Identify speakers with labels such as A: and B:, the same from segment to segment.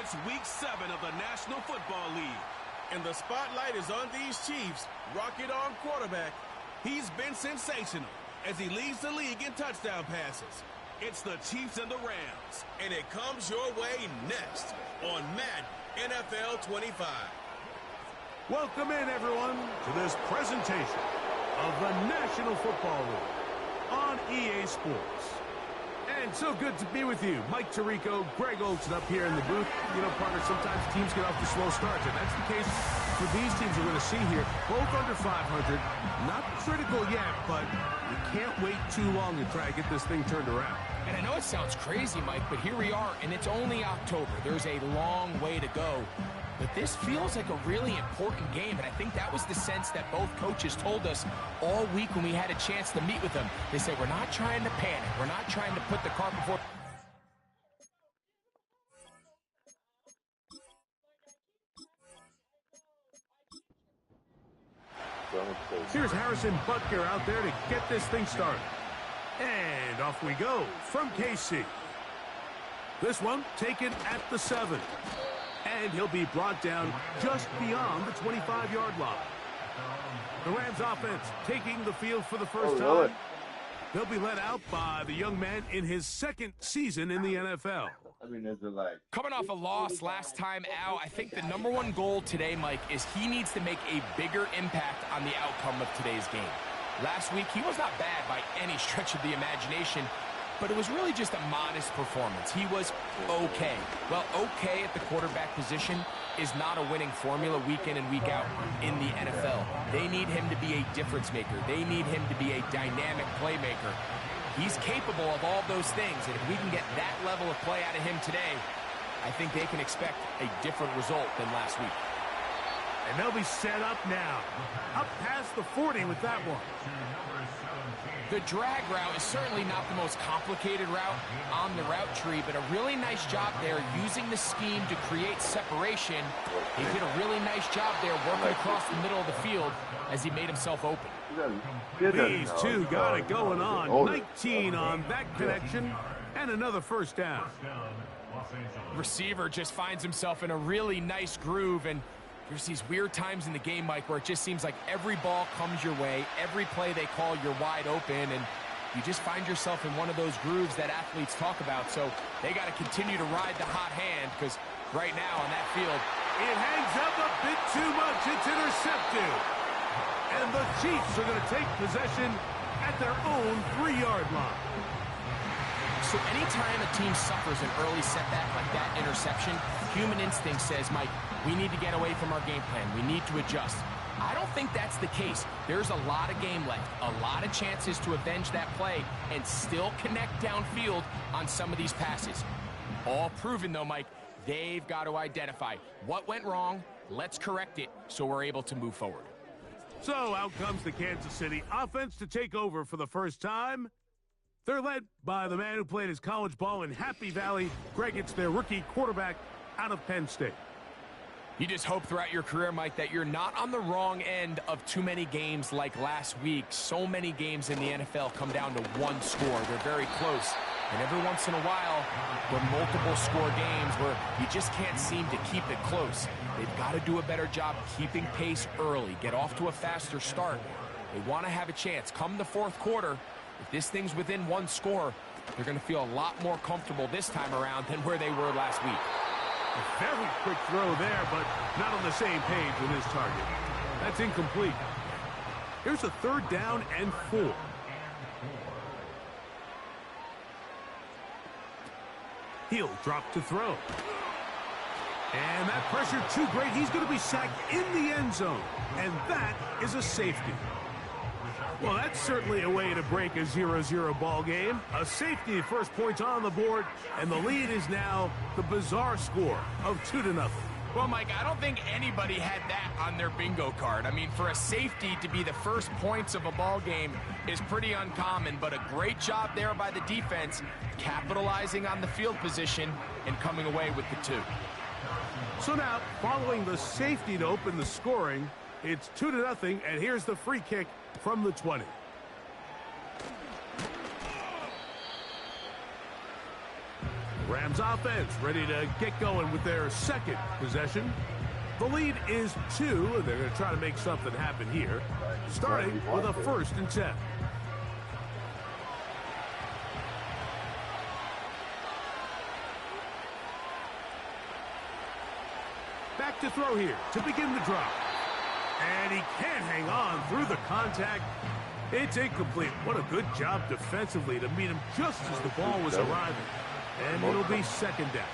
A: It's Week 7 of the National Football League, and the spotlight is on these Chiefs. Rocket Arm quarterback. He's been sensational as he leads the league in touchdown passes. It's the Chiefs and the Rams, and it comes your way next on Madden NFL 25.
B: Welcome in, everyone, to this presentation of the National Football League on EA Sports. And so good to be with you. Mike Tirico, Greg Olson up here in the booth. You know, partner, sometimes teams get off to slow starts, and that's the case for these teams we're going to see here. Both under 500. Not critical yet, but you can't wait too long to try to get this thing turned around.
C: And I know it sounds crazy, Mike, but here we are, and it's only October. There's a long way to go. But this feels like a really important game, and I think that was the sense that both coaches told us all week when we had a chance to meet with them. They said, we're not trying to panic. We're not trying to put the cart before...
B: Here's Harrison Butker out there to get this thing started. And off we go from KC. This one taken at the 7. And he'll be brought down just beyond the 25-yard line. The Rams offense taking the field for the first time. They'll be led out by the young man in his second season in the NFL.
C: Coming off a loss last time out, I think the #1 goal today, Mike, is he needs to make a bigger impact on the outcome of today's game. Last week, he was not bad by any stretch of the imagination, but it was really just a modest performance. He was okay. Well, okay at the quarterback position is not a winning formula week in and week out in the NFL. They need him to be a difference maker. They need him to be a dynamic playmaker. He's capable of all those things, and if we can get that level of play out of him today, I think they can expect a different result than last week.
B: And they'll be set up now. Up past the 40 with that one.
C: The drag route is certainly not the most complicated route on the route tree, but a really nice job there using the scheme to create separation. He did a really nice job there working across the middle of the field as he made himself open.
B: These two got it going on. 19 on that connection and another first down.
C: Receiver just finds himself in a really nice groove, and there's these weird times in the game, Mike, where it just seems like every ball comes your way, every play they call, you're wide open, and you just find yourself in one of those grooves that athletes talk about. So they got to continue to ride the hot hand, because right now on that field,
B: it hangs up a bit too much. It's intercepted. And the Chiefs are going to take possession at their own 3-yard line.
C: So anytime a team suffers an early setback like that interception, human instinct says, Mike, we need to get away from our game plan. We need to adjust. I don't think that's the case. There's a lot of game left, a lot of chances to avenge that play and still connect downfield on some of these passes. All proven, though, Mike, they've got to identify what went wrong, let's correct it so we're able to move forward.
B: So out comes the Kansas City offense to take over for the first time. They're led by the man who played his college ball in Happy Valley. Greg, it's their rookie quarterback out of Penn State.
C: You just hope throughout your career, Mike, that you're not on the wrong end of too many games like last week. So many games in the NFL come down to one score. They're very close. And every once in a while, there are multiple score games where you just can't seem to keep it close. They've got to do a better job keeping pace early, get off to a faster start. They want to have a chance. Come the fourth quarter, if this thing's within one score, they're going to feel a lot more comfortable this time around than where they were last week.
B: A very quick throw there, but not on the same page with his target. That's incomplete. Here's a 3rd down and 4. He'll drop to throw. And that pressure too great. He's going to be sacked in the end zone. And that is a safety. Well, that's certainly a way to break a 0-0 ball game. A safety, first points on the board, and the lead is now the bizarre score of 2-0.
C: Well, Mike, I don't think anybody had that on their bingo card. I mean, for a safety to be the first points of a ball game is pretty uncommon, but a great job there by the defense, capitalizing on the field position and coming away with the 2.
B: So now, following the safety to open the scoring, it's 2-0, and here's the free kick from the 20. Rams offense ready to get going with their second possession. The lead is 2, and they're going to try to make something happen here, starting with a 1st and 10. Back to throw here to begin the drive. And he can't hang on through the contact. It's incomplete. What a good job defensively to meet him just as the ball was arriving. And it'll be 2nd down.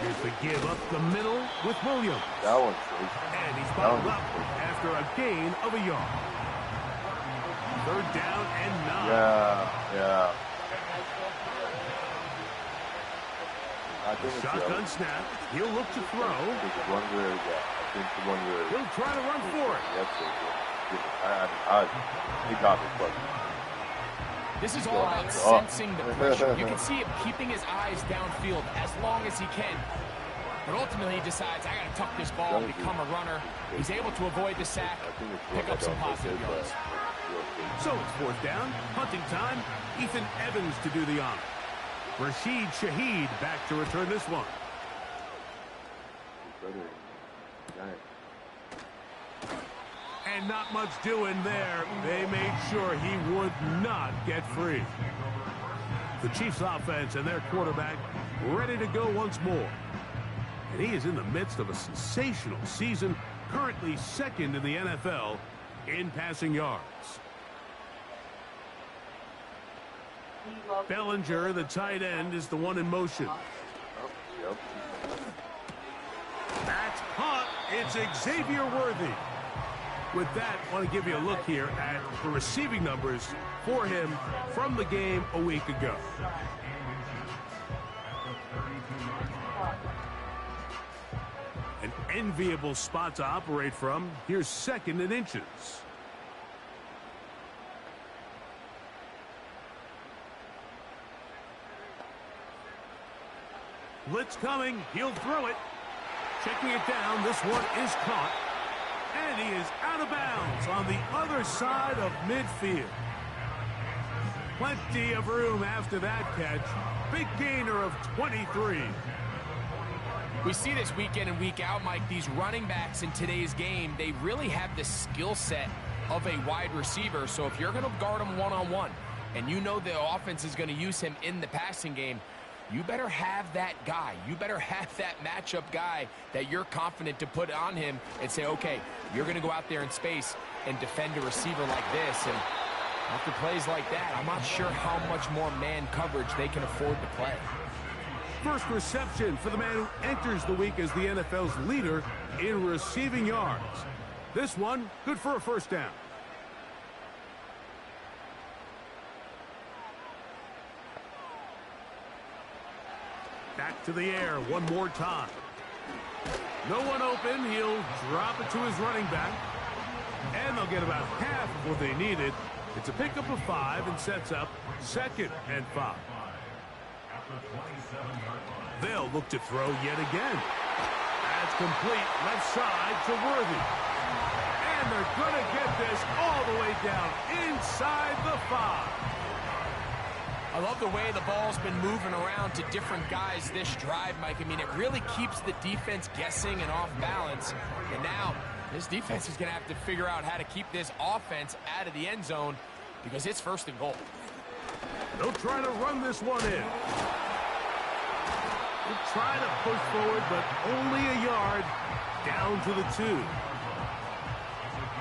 B: Here's the give up the middle with Williams. And he's bottled up after a gain of a yard. 3rd down and 9.
D: Yeah.
B: Shotgun snap. He'll look to throw. He'll try to run for it.
D: He got me.
C: This is all about sensing the pressure. You can see him keeping his eyes downfield as long as he can. But ultimately he decides, I got to tuck this ball and become a runner. He's able to avoid the sack, pick up some positive yards.
B: So it's 4th down, punting time. Ethan Evans to do the honor. Rashid Shaheed back to return this one. And not much doing there. They made sure he would not get free. The Chiefs offense and their quarterback ready to go once more. And he is in the midst of a sensational season, currently 2nd in the NFL in passing yards. Bellinger, the tight end, is the one in motion. That's caught. It's Xavier Worthy. With that, I want to give you a look here at the receiving numbers for him from the game a week ago. An enviable spot to operate from. Here's 2nd in inches. Blitz coming. He'll throw it. Checking it down. This one is caught. And he is out of bounds on the other side of midfield. Plenty of room after that catch. Big gainer of 23.
C: We see this week in and week out, Mike. These running backs in today's game, they really have the skill set of a wide receiver. So if you're going to guard him one-on-one, and you know the offense is going to use him in the passing game, you better have that guy. You better have that matchup guy that you're confident to put on him and say, okay, you're going to go out there in space and defend a receiver like this. And after plays like that, I'm not sure how much more man coverage they can afford to play.
B: First reception for the man who enters the week as the NFL's leader in receiving yards. This one, good for a 1st down. Back to the air one more time. No one open. He'll drop it to his running back. And they'll get about half of what they needed. It's a pickup of 5 and sets up 2nd and 5. They'll look to throw yet again. That's complete. Left side to Worthy. And they're going to get this all the way down inside the 5.
C: I love the way the ball's been moving around to different guys this drive, Mike. I mean, it really keeps the defense guessing and off balance. And now this defense is going to have to figure out how to keep this offense out of the end zone because it's 1st and goal.
B: They'll try to run this one in. They'll try to push forward, but only a yard down to the 2.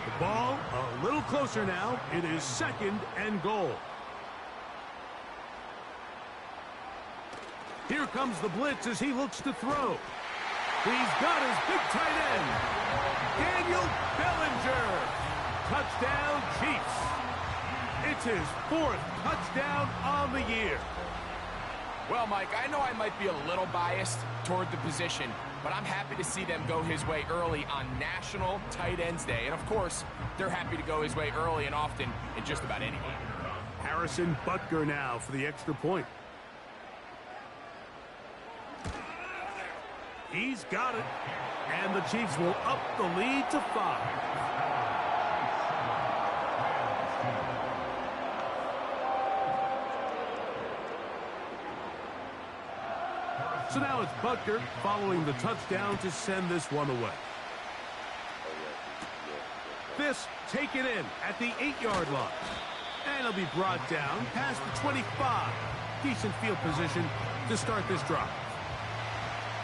B: The ball a little closer now. It is 2nd and goal. Here comes the blitz as he looks to throw. He's got his big tight end, Daniel Bellinger. Touchdown, Chiefs. It's his 4th touchdown on the year.
C: Well, Mike, I know I might be a little biased toward the position, but I'm happy to see them go his way early on National Tight Ends Day. And, of course, they're happy to go his way early and often in just about any game.
B: Harrison Butker now for the extra point. He's got it. And the Chiefs will up the lead to 5. So now it's Butker following the touchdown to send this one away. This taken in at the 8-yard line. And it'll be brought down past the 25. Decent field position to start this drive.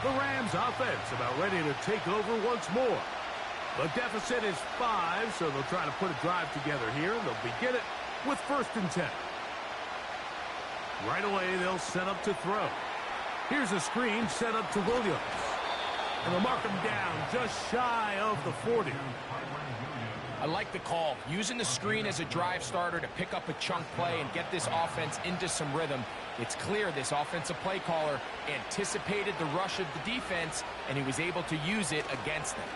B: The Rams offense about ready to take over once more. The deficit is 5, so they'll try to put a drive together here. They'll begin it with 1st and 10. Right away, they'll set up to throw. Here's a screen set up to Williams. And they'll mark him down just shy of the 40.
C: I like the call. Using the screen as a drive starter to pick up a chunk play and get this offense into some rhythm. It's clear this offensive play caller anticipated the rush of the defense, and he was able to use it against them.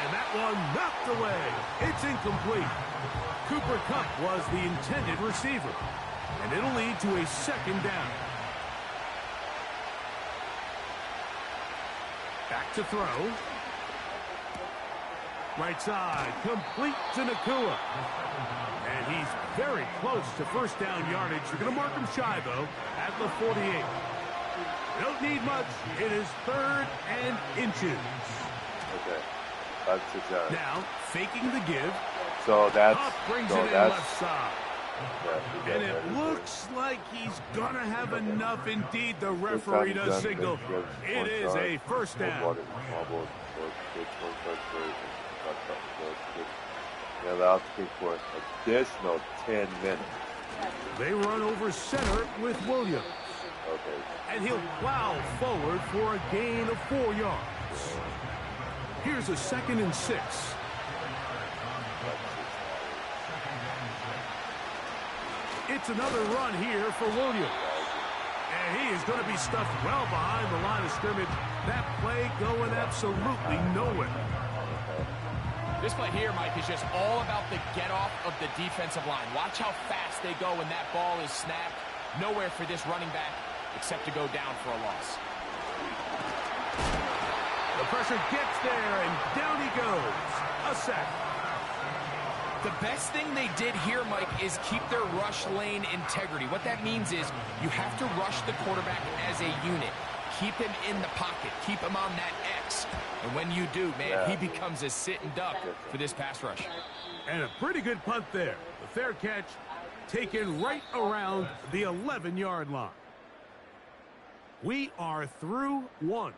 B: And that one knocked away. It's incomplete. Cooper Kupp was the intended receiver. And it'll lead to a 2nd down. Back to throw. Right side, complete to Nacua. And he's very close to 1st down yardage. You're going to mark him shy, though, at the 48. Don't need much. It is 3rd and inches.
D: Okay. 5, 6 yards.
B: Now, faking the give.
D: So that's...
B: Up brings it in left side. And it looks like he's going to have enough. Indeed, the referee does signal. It is a 1st down.
D: They're allowed to kick for an additional 10 minutes.
B: They run over center with Williams.
D: Okay.
B: And he'll plow forward for a gain of 4 yards. Here's a 2nd and 6. It's another run here for Williams. And he is going to be stuffed well behind the line of scrimmage. That play going absolutely nowhere.
C: This play here, Mike, is just all about the get-off of the defensive line. Watch how fast they go when that ball is snapped. Nowhere for this running back except to go down for a loss.
B: The pressure gets there, and down he goes. A sack.
C: The best thing they did here, Mike, is keep their rush lane integrity. What that means is you have to rush the quarterback as a unit. Keep him in the pocket. Keep him on that X. And when you do, man, he becomes a sitting duck for this pass rush.
B: And a pretty good punt there. The fair catch taken right around the 11-yard line. We are through 1.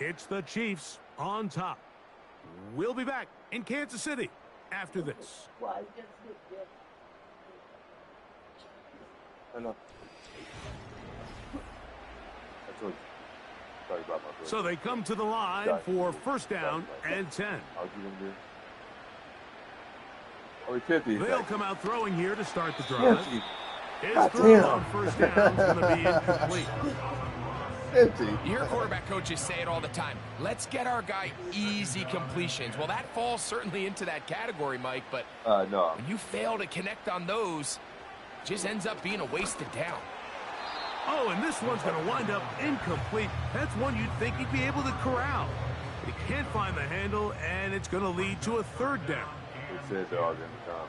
B: It's the Chiefs on top. We'll be back in Kansas City after this.
D: I know. Sorry about my
B: So they come to the line for 1st down and 10.
D: I'll give him the... 50.
B: They'll come out throwing here to start the drive.
D: 50.
B: His throw on 1st down is going to be incomplete.
D: 50.
C: You hear quarterback coaches say it all the time. Let's get our guy easy completions. Well, that falls certainly into that category, Mike, but
D: no.
C: when you fail to connect on those, it just ends up being a wasted down.
B: Oh, and this one's going to wind up incomplete. That's one you'd think he'd be able to corral. He can't find the handle, and it's going to lead to a 3rd down.
D: It says they're all going to come.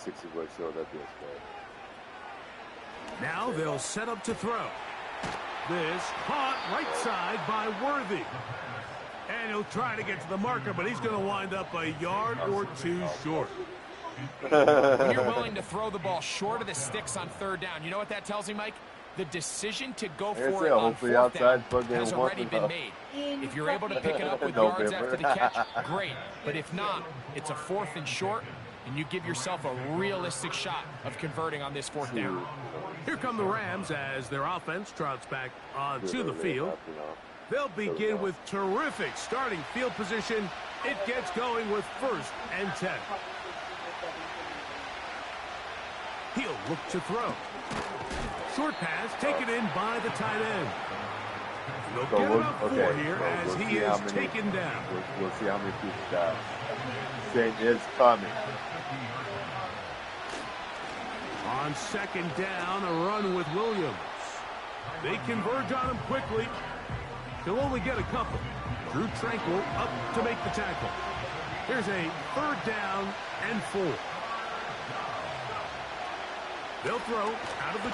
D: 60 boys showed up yesterday.
B: Now they'll set up to throw. This caught right side by Worthy. And he'll try to get to the marker, but he's going to wind up a yard or 2 short.
C: When you're willing to throw the ball short of the sticks on 3rd down, you know what that tells me, Mike? The decision to go for it on 4th down has already been made. If you're able to pick it up with yards after the catch, great. But if not, it's a 4th and short, and you give yourself a realistic shot of converting on this 4th down.
B: Here come the Rams as their offense trots back onto the field. They'll begin with terrific starting field position. It gets going with 1st and 10. He'll look to throw. Short pass taken in by the tight end. They'll get about 4 here as he is taken down.
D: We'll see how many people die. Shane is coming.
B: On 2nd down, a run with Williams. They converge on him quickly. He'll only get a couple. Drew Tranquill up to make the tackle. Here's a 3rd down and 4. They'll throw out of the...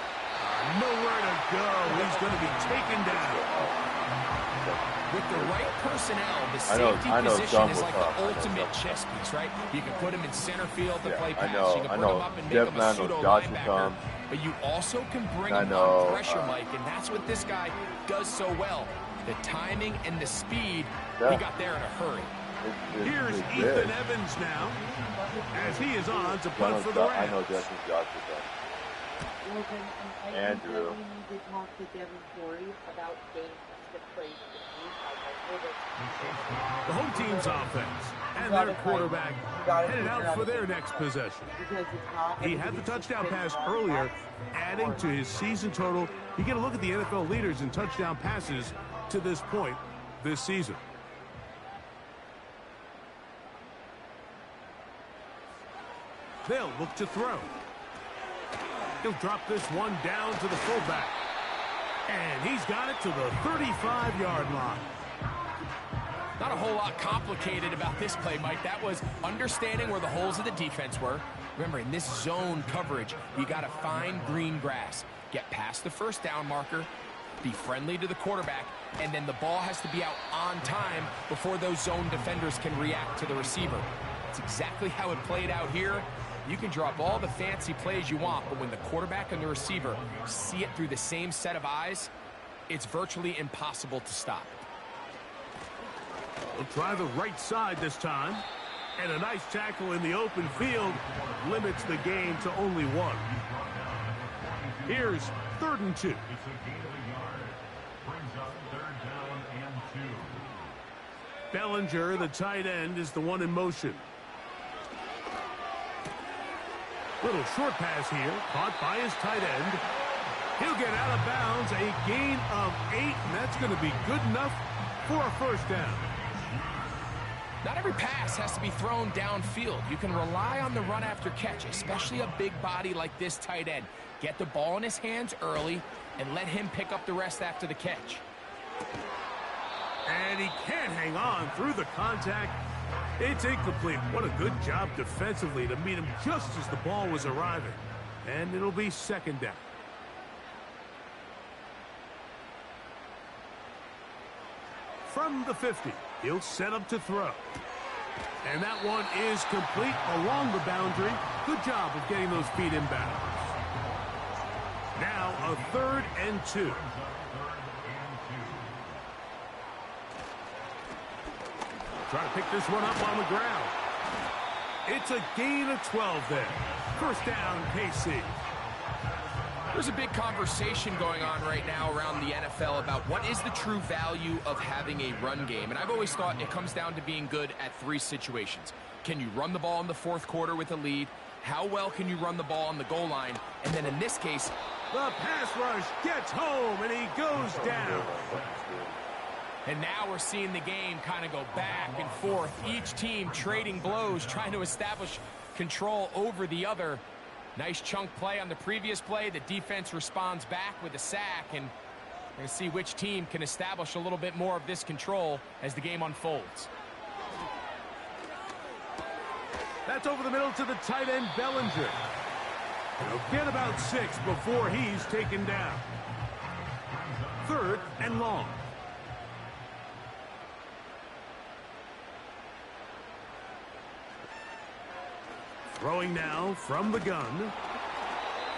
B: nowhere to go. He's going to be taken down.
C: With the right personnel, the safety position is like the ultimate chess piece, right? You can put him in center field to play pass. You can put him up and make him a pseudo linebacker. But you also can bring him on pressure, Mike, and that's what this guy does so well. The timing and the speed, he got there in a hurry.
B: Here's Ethan Evans now, as he is on to punt for the Rams.
D: I know Justin Johnson. Andrew.
E: We need to talk to Devin Corey about games that plays
B: the home team's offense and their quarterback headed out for their next possession. He had the touchdown pass earlier, adding to his season total. You get a look at the NFL leaders in touchdown passes to this point this season. They'll look to throw. He'll drop this one down to the fullback. And he's got it to the 35-yard line.
C: Not a whole lot complicated about this play, Mike. That was understanding where the holes of the defense were. Remember, in this zone coverage, you got to find green grass. Get past the first down marker, be friendly to the quarterback, and then the ball has to be out on time before those zone defenders can react to the receiver. That's exactly how it played out here. You can drop all the fancy plays you want, but when the quarterback and the receiver see it through the same set of eyes, it's virtually impossible to stop.
B: We'll try the right side this time. And a nice tackle in the open field limits the game to only 1. Here's 3rd and 2. Bellinger, the tight end, is the one in motion. Little short pass here, caught by his tight end. He'll get out of bounds, a gain of 8, and that's going to be good enough for a first down.
C: Not every pass has to be thrown downfield. You can rely on the run after catch, especially a big body like this tight end. Get the ball in his hands early and let him pick up the rest after the catch.
B: And he can't hang on through the contact. It's incomplete. What a good job defensively to meet him just as the ball was arriving. And it'll be 2nd down. From the 50, he'll set up to throw. And that one is complete along the boundary. Good job of getting those feet inbounds. Now a 3rd and 2. Try to pick this one up on the ground. It's a gain of 12 there. First down, KC.
C: There's a big conversation going on right now around the NFL about what is the true value of having a run game. And I've always thought it comes down to being good at 3 situations. Can you run the ball in the 4th quarter with a lead? How well can you run the ball on the goal line? And then in this case,
B: the pass rush gets home and he goes down.
C: And now we're seeing the game kind of go back and forth. Each team trading blows, trying to establish control over the other. Nice chunk play on the previous play. The defense responds back with a sack, and we're going to see which team can establish a little bit more of this control as the game unfolds.
B: That's over the middle to the tight end, Bellinger. He'll get about 6 before he's taken down. 3rd and long. Throwing now from the gun.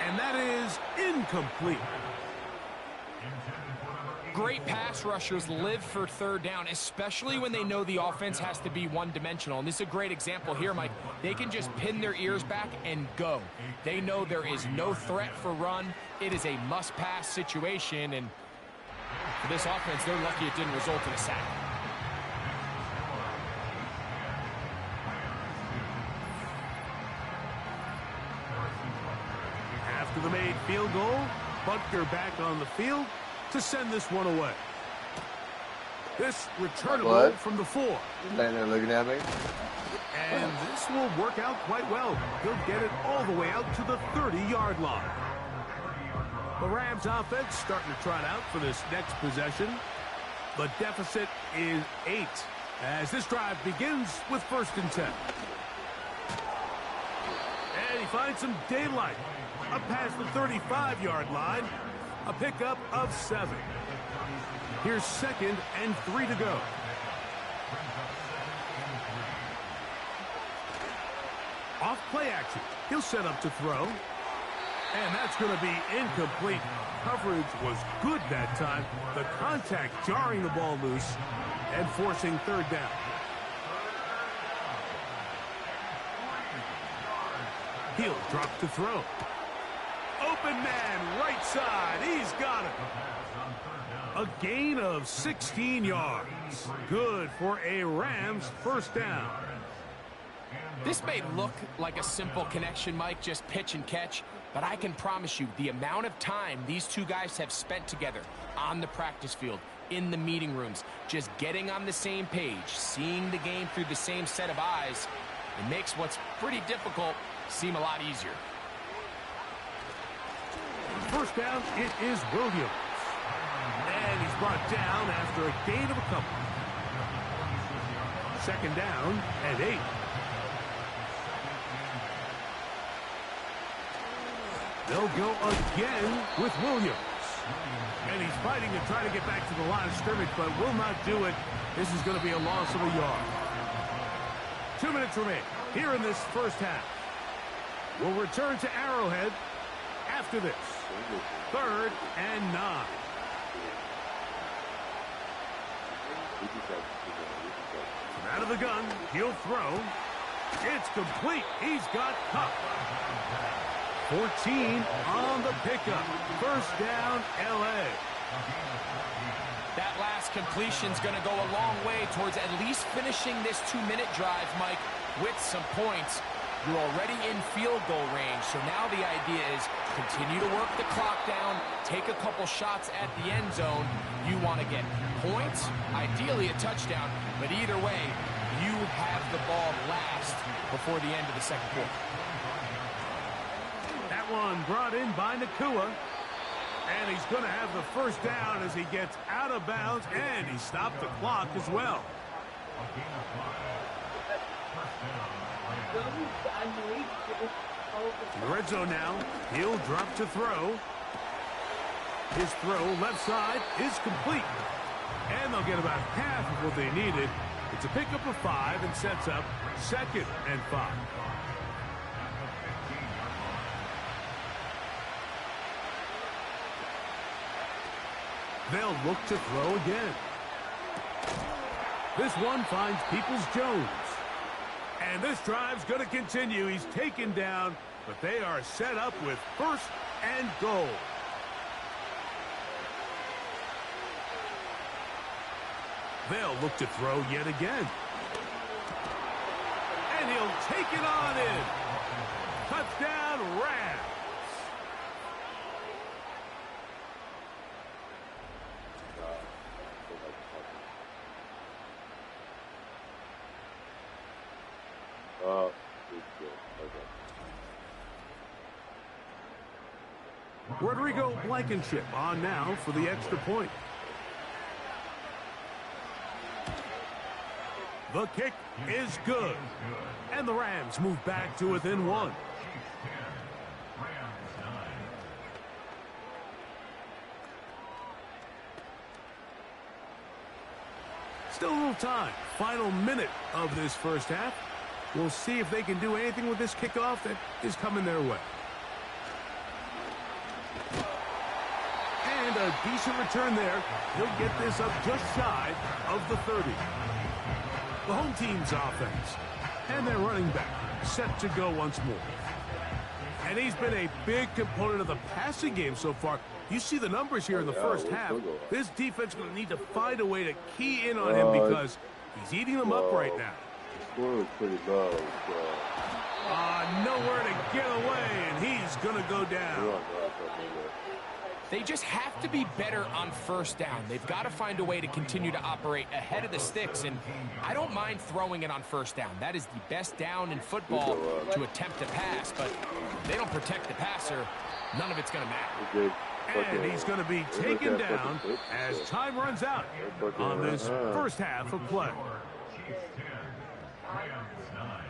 B: And that is incomplete.
C: Great pass rushers live for 3rd down, especially when they know the offense has to be one-dimensional. And this is a great example here, Mike. They can just pin their ears back and go. They know there is no threat for run. It is a must-pass situation. And for this offense, they're lucky it didn't result in a sack.
B: After the made field goal, Butker back on the field to send this one away. This returnable from the 4.
D: Standing there looking at me.
B: And this will work out quite well. He'll get it all the way out to the 30-yard line. The Rams offense starting to trot out for this next possession. The deficit is 8 As this drive begins with 1st and 10. And he finds some daylight. Up past the 35-yard line. A pickup of 7. Here's 2nd and 3 to go. Off play action. He'll set up to throw. And that's going to be incomplete. Coverage was good that time. The contact jarring the ball loose and forcing 3rd down. He'll drop to throw. Open man, right side. He's got it. A gain of 16 yards. Good for a Rams 1st down.
C: This may look like a simple connection, Mike, just pitch and catch, but I can promise you the amount of time these two guys have spent together on the practice field, in the meeting rooms, just getting on the same page, seeing the game through the same set of eyes, it makes what's pretty difficult seem a lot easier.
B: 1st down, it is Williams. And he's brought down after a gain of a couple. 2nd down and 8. They'll go again with Williams. And he's fighting to try to get back to the line of scrimmage, but will not do it. This is going to be a loss of a yard. 2 minutes remain here in this 1st half. We'll return to Arrowhead after this. 3rd and 9. From out of the gun, he'll throw. It's complete. He's got Kupp. 14 on the pickup. 1st down, L.A.
C: That last completion's going to go a long way towards at least finishing this 2-minute drive, Mike, with some points. You're already in field goal range, so now the idea is continue to work the clock down, take a couple shots at the end zone. You want to get points, ideally a touchdown, but either way, you have the ball last before the end of the 2nd quarter.
B: That one brought in by Nacua. And he's going to have the 1st down as he gets out of bounds, and he stopped the clock as well. In the red zone now, he'll drop to throw. His throw left side is complete. And they'll get about half of what they needed. It's a pickup of 5 and sets up 2nd and 5. They'll look to throw again. This one finds Peoples-Jones. And this drive's going to continue. He's taken down, but they are set up with 1st and goal. They'll look to throw yet again. And he'll take it on in. Touchdown, Rams. Rodrigo Blankenship on now for the extra point. The kick is good. And the Rams move back to within 1. Still a little time. Final minute of this 1st half. We'll see if they can do anything with this kickoff that is coming their way. And a decent return there. He'll get this up just shy of the 30. The home team's offense. And their running back set to go once more. And he's been a big component of the passing game so far. You see the numbers here in the 1st half. This defense is going to need to find a way to key in on him because he's eating them up right now.
D: The score was pretty low.
B: Nowhere to get away, and he's going to go down.
C: They just have to be better on 1st down. They've got to find a way to continue to operate ahead of the sticks, and I don't mind throwing it on 1st down. That is the best down in football to attempt to pass, but if they don't protect the passer, none of it's going to matter.
B: And he's going to be taken down as time runs out on this 1st half of play.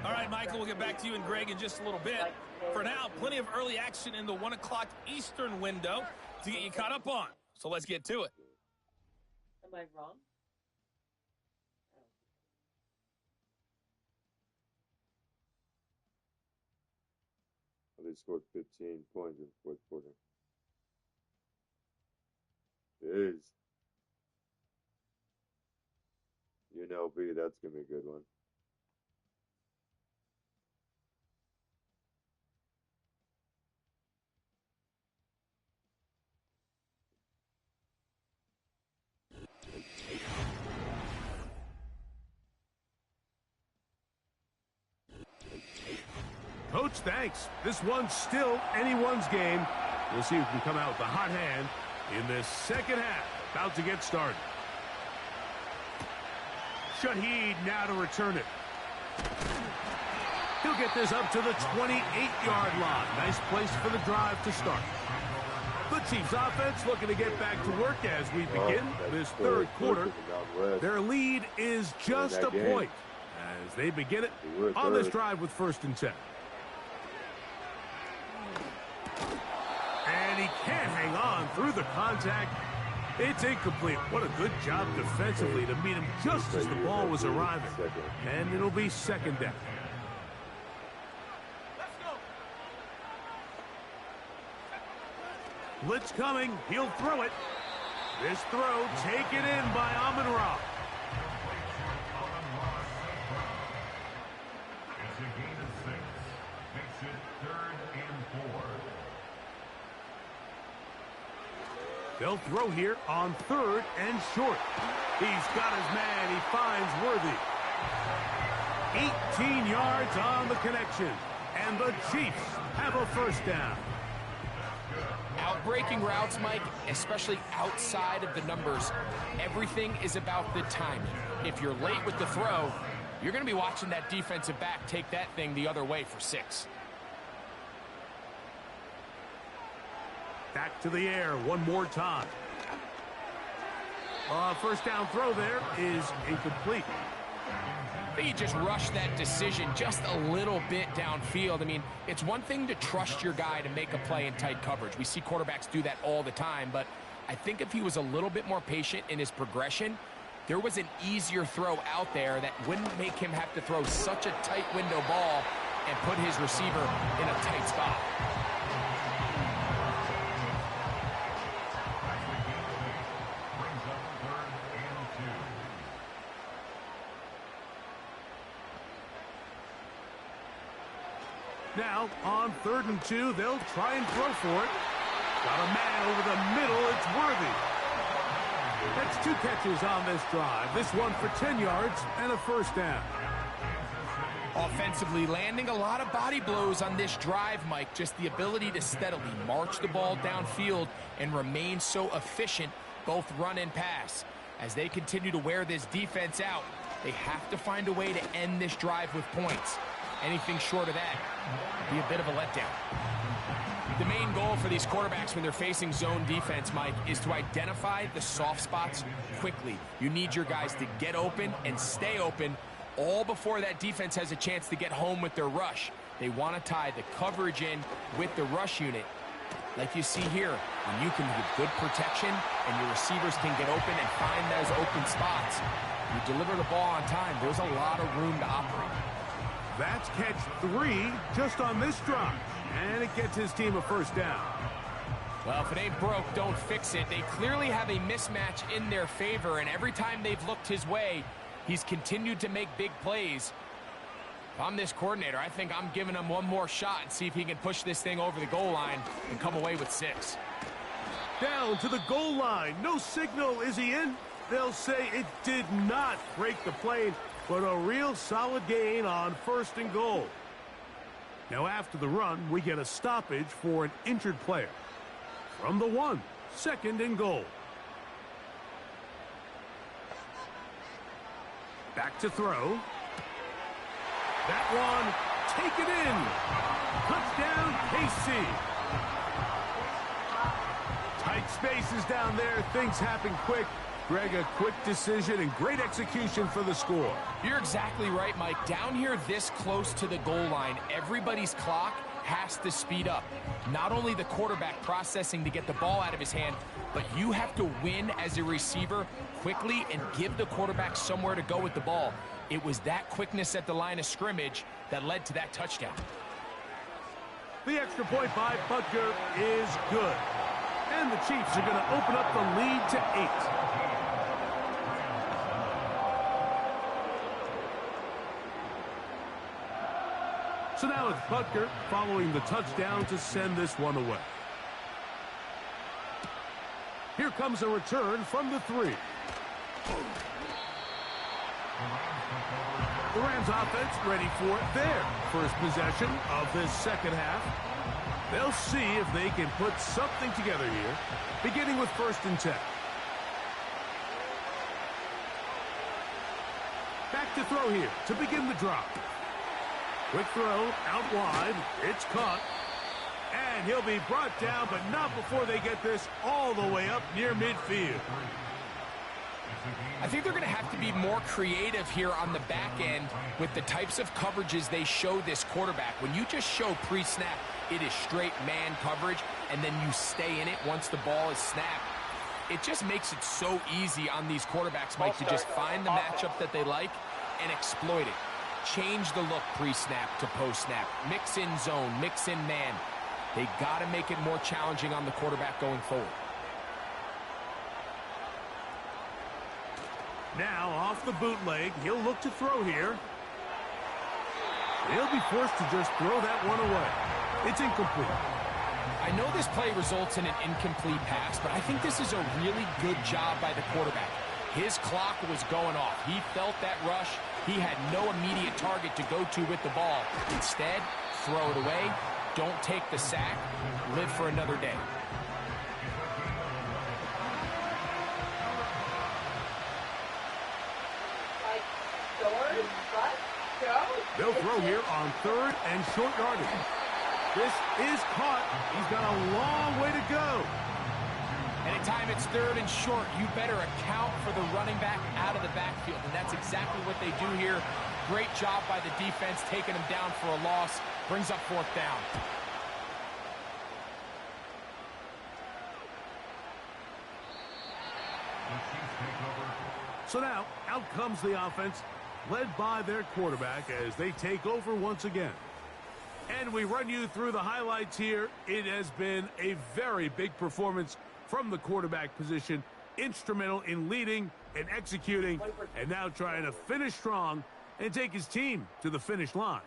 F: All right, Michael, we'll get back to you and Greg in just a little bit. For now, plenty of early action in the 1 o'clock Eastern window to get you caught up on. So let's get to it.
E: Am I wrong?
D: They scored 15 points in the fourth quarter. Jeez. UNLV, that's going to be a good one.
B: Coach, thanks. This one's still anyone's game. We'll see who can come out with the hot hand in this second half. About to get started. Shaheed now to return it. He'll get this up to the 28-yard line. Nice place for the drive to start. The Chiefs offense looking to get back to work as we begin this third quarter. Their lead is just a point as they begin it on this drive with 1st and 10. And he can't hang on through the contact. It's incomplete. What a good job defensively to meet him just as the ball was arriving. And it'll be 2nd down. Blitz coming. He'll throw it. This throw taken in by Amon-Ra.
G: It's a gain of 6. Makes it 3rd and 4.
B: They'll throw here on 3rd and short. He's got his man. He finds Worthy. 18 yards on the connection. And the Chiefs have a 1st down.
C: Outbreaking routes, Mike, especially outside of the numbers, everything is about the timing. If you're late with the throw, you're going to be watching that defensive back take that thing the other way for 6.
B: Back to the air one more time. 1st down throw there is incomplete.
C: He just rushed that decision just a little bit downfield. I mean, it's one thing to trust your guy to make a play in tight coverage. We see quarterbacks do that all the time, but I think if he was a little bit more patient in his progression, there was an easier throw out there that wouldn't make him have to throw such a tight window ball and put his receiver in a tight spot.
B: Now, on 3rd and 2, they'll try and throw for it. Got a man over the middle. It's Worthy. That's 2 catches on this drive. This one for 10 yards and a 1st down.
C: Offensively, landing a lot of body blows on this drive, Mike. Just the ability to steadily march the ball downfield and remain so efficient, both run and pass. As they continue to wear this defense out, they have to find a way to end this drive with points. Anything short of that would be a bit of a letdown. The main goal for these quarterbacks when they're facing zone defense, Mike, is to identify the soft spots quickly. You need your guys to get open and stay open all before that defense has a chance to get home with their rush. They want to tie the coverage in with the rush unit. Like you see here, when you can get good protection and your receivers can get open and find those open spots, you deliver the ball on time, there's a lot of room to operate.
B: That's catch 3 just on this drive. And it gets his team a 1st down.
C: Well, if it ain't broke, don't fix it. They clearly have a mismatch in their favor, and every time they've looked his way, he's continued to make big plays. If I'm this coordinator, I think I'm giving him one more shot and see if he can push this thing over the goal line and come away with 6.
B: Down to the goal line. No signal. Is he in? They'll say it did not break the plane, but a real solid gain on 1st and goal. Now after the run, we get a stoppage for an injured player. From the 1, 2nd and goal. Back to throw. That one, taken in. Touchdown, KC. Tight spaces down there. Things happen quick. Greg, a quick decision and great execution for the score.
C: You're exactly right, Mike. Down here this close to the goal line, everybody's clock has to speed up. Not only the quarterback processing to get the ball out of his hand, but you have to win as a receiver quickly and give the quarterback somewhere to go with the ball. It was that quickness at the line of scrimmage that led to that touchdown.
B: The extra point by Butker is good. And the Chiefs are going to open up the lead to 8. So now it's Butker following the touchdown to send this one away. Here comes a return from the 3. The Rams offense ready for their first possession of this second half. They'll see if they can put something together here, beginning with 1st and 10. Back to throw here to begin the drive. Quick throw out wide. It's caught. And he'll be brought down, but not before they get this all the way up near midfield.
C: I think they're going to have to be more creative here on the back end with the types of coverages they show this quarterback. When you just show pre-snap, it is straight man coverage, and then you stay in it once the ball is snapped. It just makes it so easy on these quarterbacks, Mike, to just find the matchup that they like and exploit it. Change the look pre-snap to post-snap. Mix in zone, mix in man. They got to make it more challenging on the quarterback going forward.
B: Now off the bootleg, he'll look to throw here. He'll be forced to just throw that one away. It's incomplete.
C: I know this play results in an incomplete pass, but I think this is a really good job by the quarterback. His clock was going off. He felt that rush. He had no immediate target to go to with the ball. Instead, throw it away. Don't take the sack. Live for another day.
B: They'll throw here on 3rd and short yardage. This is caught. He's got a long way to go.
C: Anytime it's 3rd and short, you better account for the running back out of the backfield, and that's exactly what they do here. Great job by the defense, taking him down for a loss. Brings up 4th down.
B: So now, out comes the offense, led by their quarterback as they take over once again. And we run you through the highlights here. It has been a very big performance from the quarterback position. Instrumental in leading and executing, and now trying to finish strong and take his team to the finish line.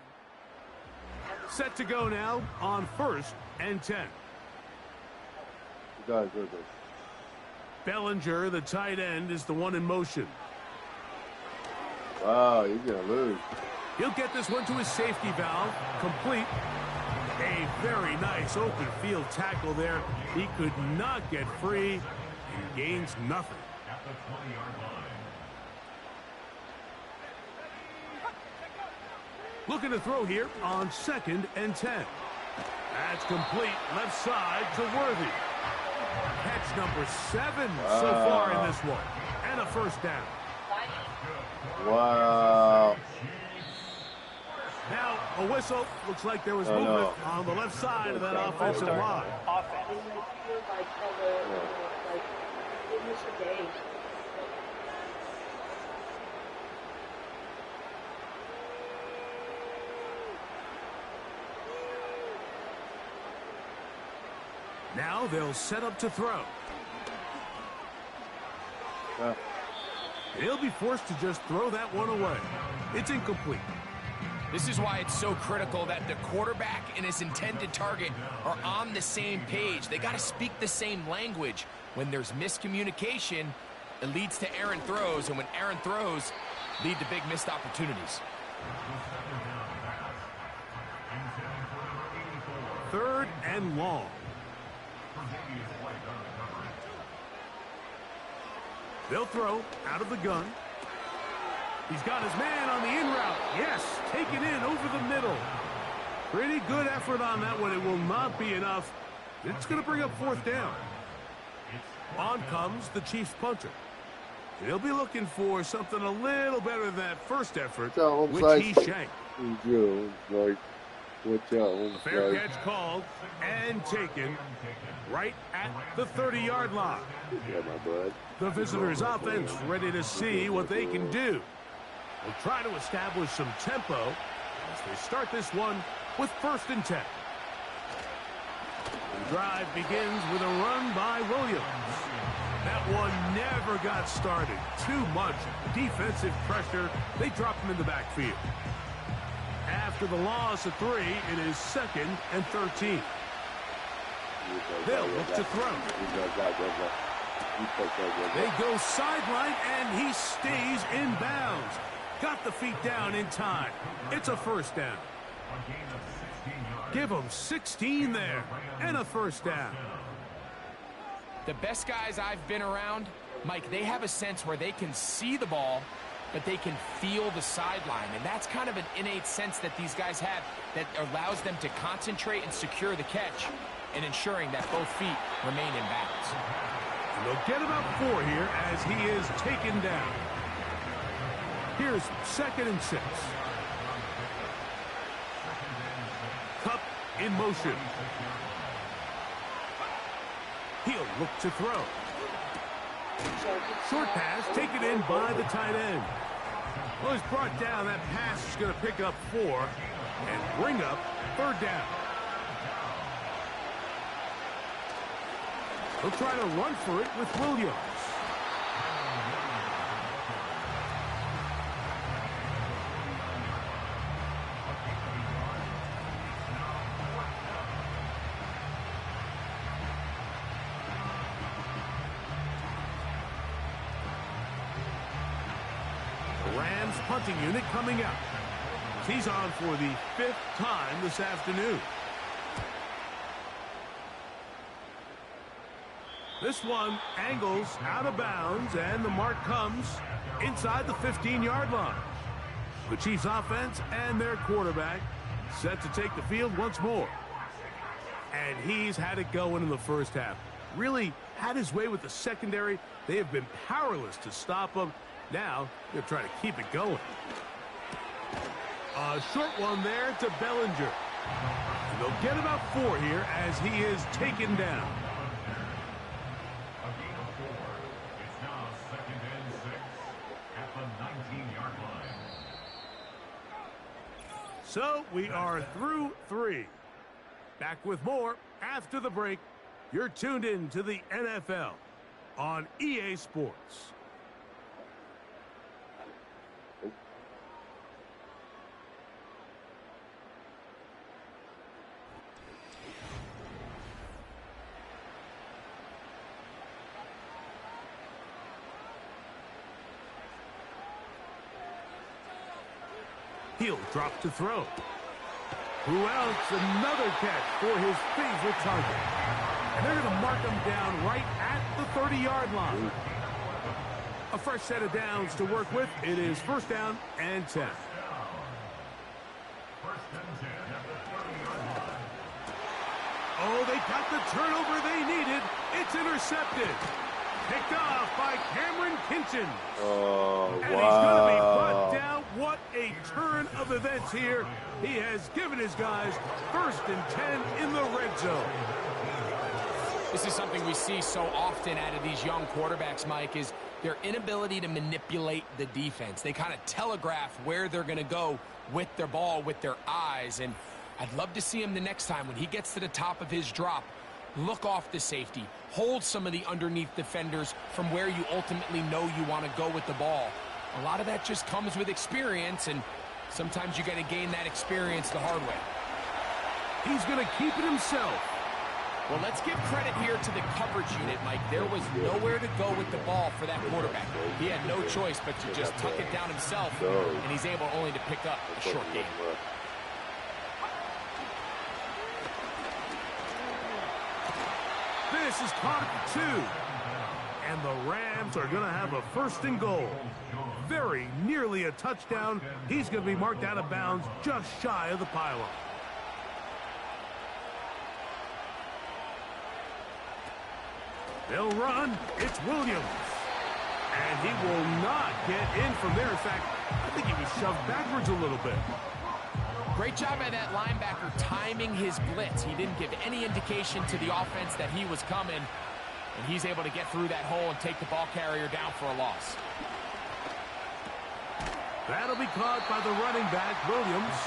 B: Set to go now on 1st and 10. Bellinger, the tight end, is the one in motion.
D: Wow, he's going to lose.
B: He'll get this one to his safety valve. Complete. A very nice open field tackle there. He could not get free and gains nothing.
G: At the 20-yard line.
B: Looking to throw here on 2nd and 10. That's complete. Left side to Worthy. Catch number 7 so far in this one. And a 1st down.
D: Wow.
B: Now, a whistle. Looks like there was movement on the left side of that offensive line. Now they'll set up to throw. He'll be forced to just throw that one away. It's incomplete.
C: This is why it's so critical that the quarterback and his intended target are on the same page. They got to speak the same language. When there's miscommunication, it leads to errant throws, and when errant throws lead to big missed opportunities.
B: 3rd and long. They'll throw out of the gun. He's got his man on the in route. Yes, taken in over the middle. Pretty good effort on that one. It will not be enough. It's going to bring up 4th down. On comes the Chiefs punter. He'll be looking for something a little better than that first effort,
D: which
B: he shanked. Fair
D: Fair
B: catch called and taken right at the 30-yard line.
D: Yeah, my bud.
B: The visitors' offense ready to see what they can do. They'll try to establish some tempo as they start this one with 1st and 10. The drive begins with a run by Williams. That one never got started. Too much defensive pressure. They drop him in the backfield. After the loss of 3, it is 2nd and 13. They'll look to throw. They go sideline, and he stays in bounds. Got the feet down in time. It's a 1st down. Give them 16 there, and a 1st down.
C: The best guys I've been around, Mike, they have a sense where they can see the ball, but they can feel the sideline. And that's kind of an innate sense that these guys have that allows them to concentrate and secure the catch and ensuring that both feet remain in bounds.
B: And they'll get about 4 here as he is taken down. Here's 2nd and 6. Kupp in motion. He'll look to throw. Short pass taken in by the tight end. Well, he's brought down. That pass is going to pick up 4 and bring up 3rd down. He'll try to run for it with Williams. The Rams punting unit coming out. He's on for the 5th time this afternoon. This one angles out of bounds, and the mark comes inside the 15-yard line. The Chiefs offense and their quarterback set to take the field once more. And he's had it going in the first half. Really had his way with the secondary. They have been powerless to stop him. Now they're trying to keep it going. A short one there to Bellinger. And they'll get about 4 here as he is taken down. So we are through 3. Back with more after the break. You're tuned in to the NFL on EA Sports. He'll drop to throw. Who else? Another catch for his favorite target. And they're going to mark him down right at the 30-yard line. A fresh set of downs to work with. It is 1st down and 10. Oh, they got the turnover they needed. It's intercepted. Picked off by Cameron Kinchen.
D: Oh,
B: and he's going to be brought down. What a turn of events here. He has given his guys 1st and 10 in the red zone.
C: This is something we see so often out of these young quarterbacks, Mike, is their inability to manipulate the defense. They kind of telegraph where they're going to go with their ball, with their eyes. And I'd love to see him the next time when he gets to the top of his drop. Look off the safety. Hold some of the underneath defenders from where you ultimately know you want to go with the ball. A lot of that just comes with experience, and sometimes you got to gain that experience the hard way.
B: He's going to keep it himself.
C: Well, let's give credit here to the coverage unit, Mike. There was nowhere to go with the ball for that quarterback. He had no choice but to just tuck it down himself, and he's able only to pick up a short gain.
B: This is caught at 2. And the Rams are going to have a 1st and goal. Very nearly a touchdown. He's going to be marked out of bounds just shy of the pylon. They'll run. It's Williams. And he will not get in from there. In fact, I think he was shoved backwards a little bit.
C: Great job by that linebacker timing his blitz. He didn't give any indication to the offense that he was coming, and he's able to get through that hole and take the ball carrier down for a loss.
B: That'll be caught by the running back, Williams.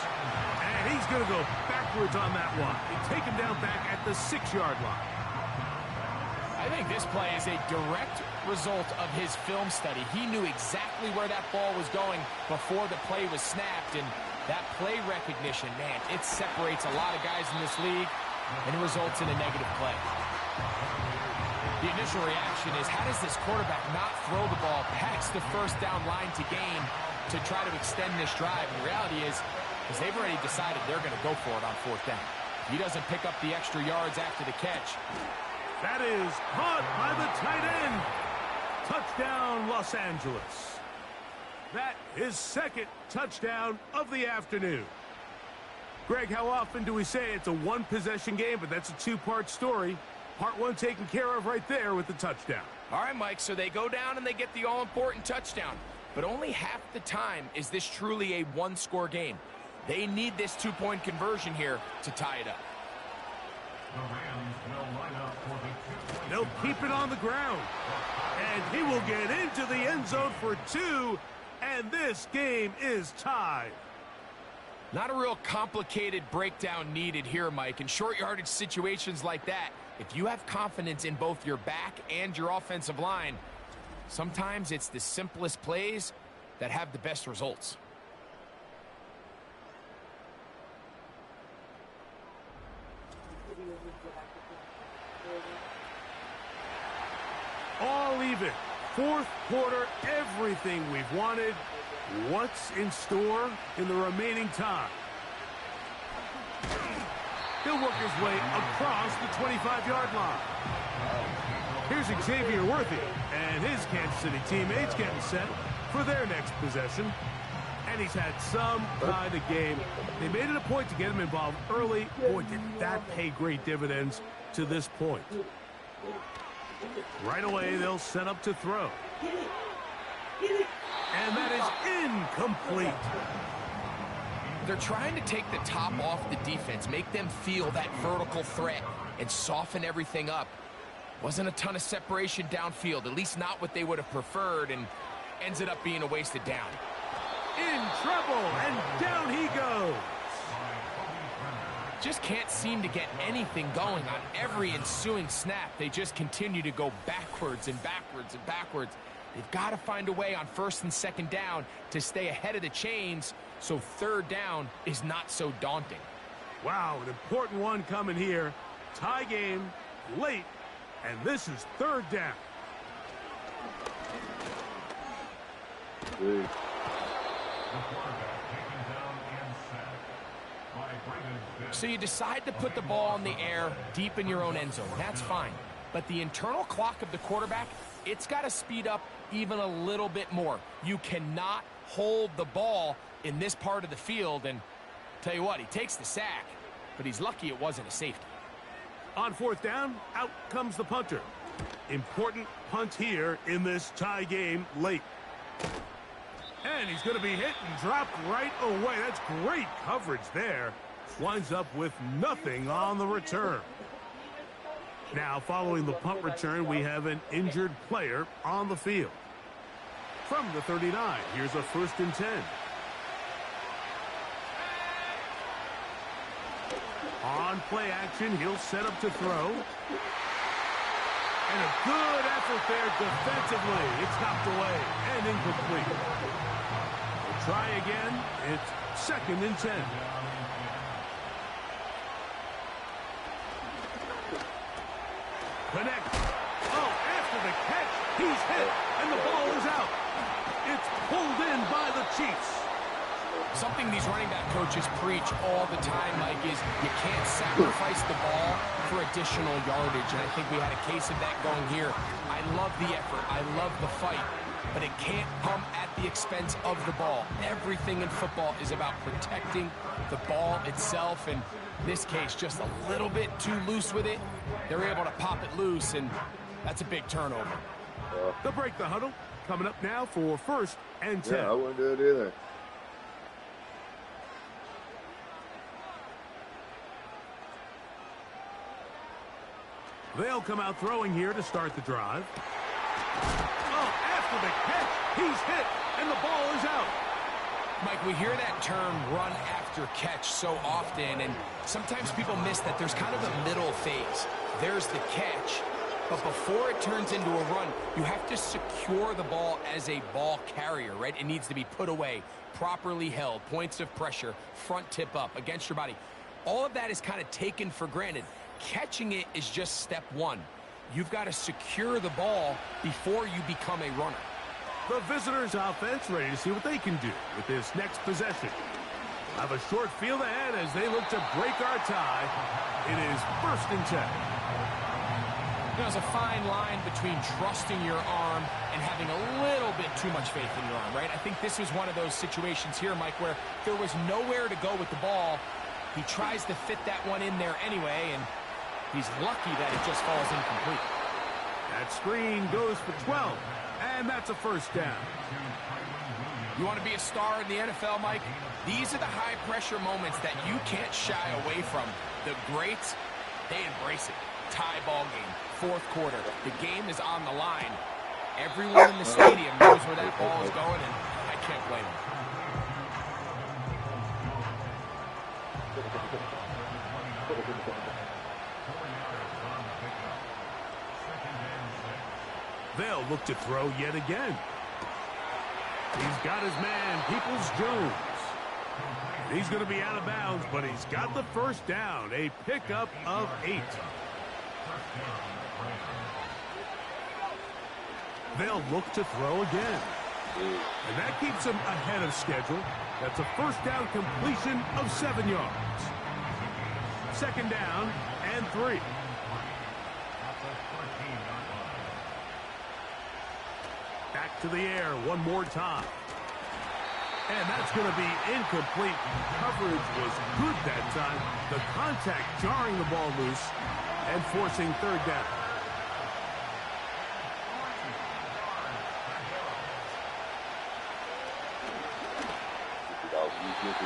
B: And he's going to go backwards on that one. They take him down back at the 6-yard line.
C: I think this play is a direct result of his film study. He knew exactly where that ball was going before the play was snapped, and that play recognition, man, it separates a lot of guys in this league, and it results in a negative play. The initial reaction is, how does this quarterback not throw the ball past the first down line to gain to try to extend this drive? And the reality is they've already decided they're going to go for it on 4th down. He doesn't pick up the extra yards after the catch.
B: That is caught by the tight end. Touchdown, Los Angeles. That is 2nd touchdown of the afternoon. Greg, how often do we say it's a one-possession game, but that's a 2-part story? Part 1 taken care of right there with the touchdown.
C: All right, Mike, so they go down and they get the all-important touchdown. But only half the time is this truly a one-score game. They need this 2-point conversion here to tie it up.
G: The Rams will line up for the 2-point.
B: They'll keep it on the ground. And he will get into the end zone for 2. And this game is tied.
C: Not a real complicated breakdown needed here, Mike. In short yardage situations like that, if you have confidence in both your back and your offensive line, sometimes it's the simplest plays that have the best results.
B: All even. 4th quarter, everything we've wanted. What's in store in the remaining time? He'll work his way across the 25-yard line. Here's Xavier Worthy and his Kansas City teammates getting set for their next possession. And he's had some kind of game. They made it a point to get him involved early. Boy, did that pay great dividends to this point. Right away, they'll set up to throw. And that is incomplete.
C: They're trying to take the top off the defense, make them feel that vertical threat, and soften everything up. Wasn't a ton of separation downfield, at least not what they would have preferred, and ends it up being a wasted down.
B: In trouble, and down he goes.
C: Just can't seem to get anything going on every ensuing snap. They just continue to go backwards and backwards and backwards. They've got to find a way on 1st and 2nd down to stay ahead of the chains so 3rd down is not so daunting.
B: Wow, an important one coming here. Tie game, late, and this is 3rd down.
G: The quarterback taken down and sacked by Brandon Fitz.
C: So you decide to put the ball in the air deep in your own end zone. That's fine. But the internal clock of the quarterback, it's got to speed up even a little bit more. You cannot hold the ball in this part of the field. And tell you what, he takes the sack, but he's lucky it wasn't a safety.
B: On 4th down, out comes the punter. Important punt here in this tie game late. And he's going to be hit and dropped right away. That's great coverage there. Winds up with nothing on the return. Now, following the punt return, we have an injured player on the field. From the 39, here's a 1st and 10. On play action, he'll set up to throw. And a good effort there defensively. It's knocked away and incomplete. We'll try again. It's 2nd and 10. Connect. Oh, after the catch, he's hit, and the ball is out. It's pulled in by the Chiefs.
C: Something these running back coaches preach all the time, Mike, is you can't sacrifice the ball for additional yardage. And I think we had a case of that going here. I love the effort. I love the fight. But it can't come at the expense of the ball. Everything in football is about protecting the ball itself. And in this case, just a little bit too loose with it. They're able to pop it loose, and that's a big turnover.
B: They'll break the huddle. coming up now for 1st and 10.
D: Yeah, I wouldn't do it either.
B: They'll come out throwing here to start the drive. Oh, after the catch, he's hit, and the ball is out.
C: Mike, we hear that term run after catch so often, and sometimes people miss that there's kind of a middle phase. There's the catch, but before it turns into a run, you have to secure the ball as a ball carrier, right? It needs to be put away, properly held, points of pressure, front tip up against your body. All of that is kind of taken for granted. Catching it is just step one. You've got to secure the ball before you become a runner.
B: The visitors' offense ready to see what they can do with this next possession. Have a short field ahead as they look to break our tie. It is 1st and 10.
C: There's a fine line between trusting your arm and having a little bit too much faith in your arm, right? I think this was one of those situations here, Mike, where there was nowhere to go with the ball. He tries to fit that one in there anyway, and he's lucky that it just falls incomplete.
B: That screen goes for 12, and that's a 1st down.
C: You want to be a star in the NFL, Mike? These are the high-pressure moments that you can't shy away from. The greats, they embrace it. Tie ball game, 4th quarter. The game is on the line. Everyone in the stadium knows where that ball is going, and I can't blame them.
B: They'll look to throw yet again. He's got his man, Peoples-Jones. He's going to be out of bounds, but he's got the 1st down, a pickup of 8. They'll look to throw again. And that keeps him ahead of schedule. That's a 1st down completion of 7 yards. 2nd down and 3. Back to the air one more time. And that's going to be incomplete. Coverage was good that time. The contact jarring the ball loose and forcing 3rd down.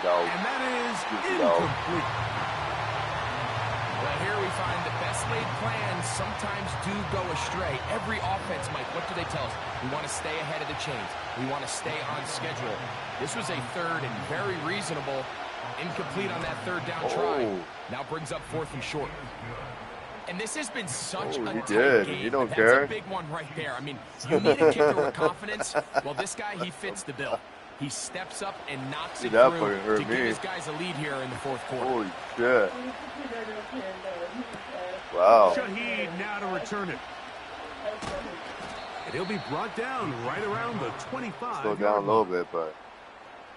B: And that is incomplete.
C: Well, here we find that best laid plans sometimes do go astray. Every offense, Mike, what do they tell us? We want to stay ahead of the chains. We want to stay on schedule. This was a 3rd and very reasonable. Incomplete on that 3rd down try. Now brings up 4th and short. And this has been such a tight game.
D: You don't
C: That's
D: care.
C: a big one right there. I mean, you need a kicker with confidence. Well, this guy, he fits the bill. He steps up and knocks it through to give his guys a lead here in the 4th quarter.
D: Holy shit. Wow.
B: Shaheed now to return it. And he'll be brought down right around the 25.
D: Slow down a little bit, but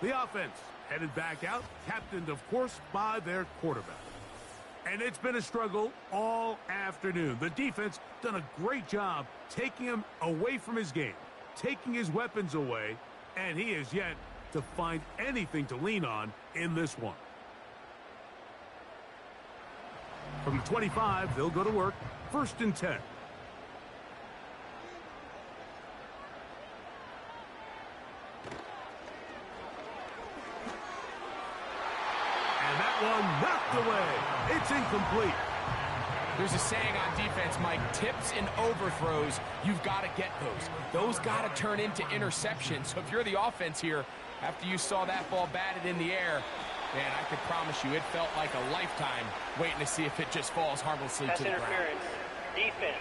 B: the offense headed back out, captained, of course, by their quarterback. And it's been a struggle all afternoon. The defense done a great job taking him away from his game, taking his weapons away, and he is yet to find anything to lean on in this one. From the 25, they'll go to work. 1st and 10. And that one knocked away. It's incomplete.
C: There's a saying on defense, Mike, tips and overthrows, you've got to get those. Those got to turn into interceptions. So if you're the offense here, after you saw that ball batted in the air, man, I could promise you it felt like a lifetime waiting to see if it just falls harmlessly to the ground.
H: Interference. Defense.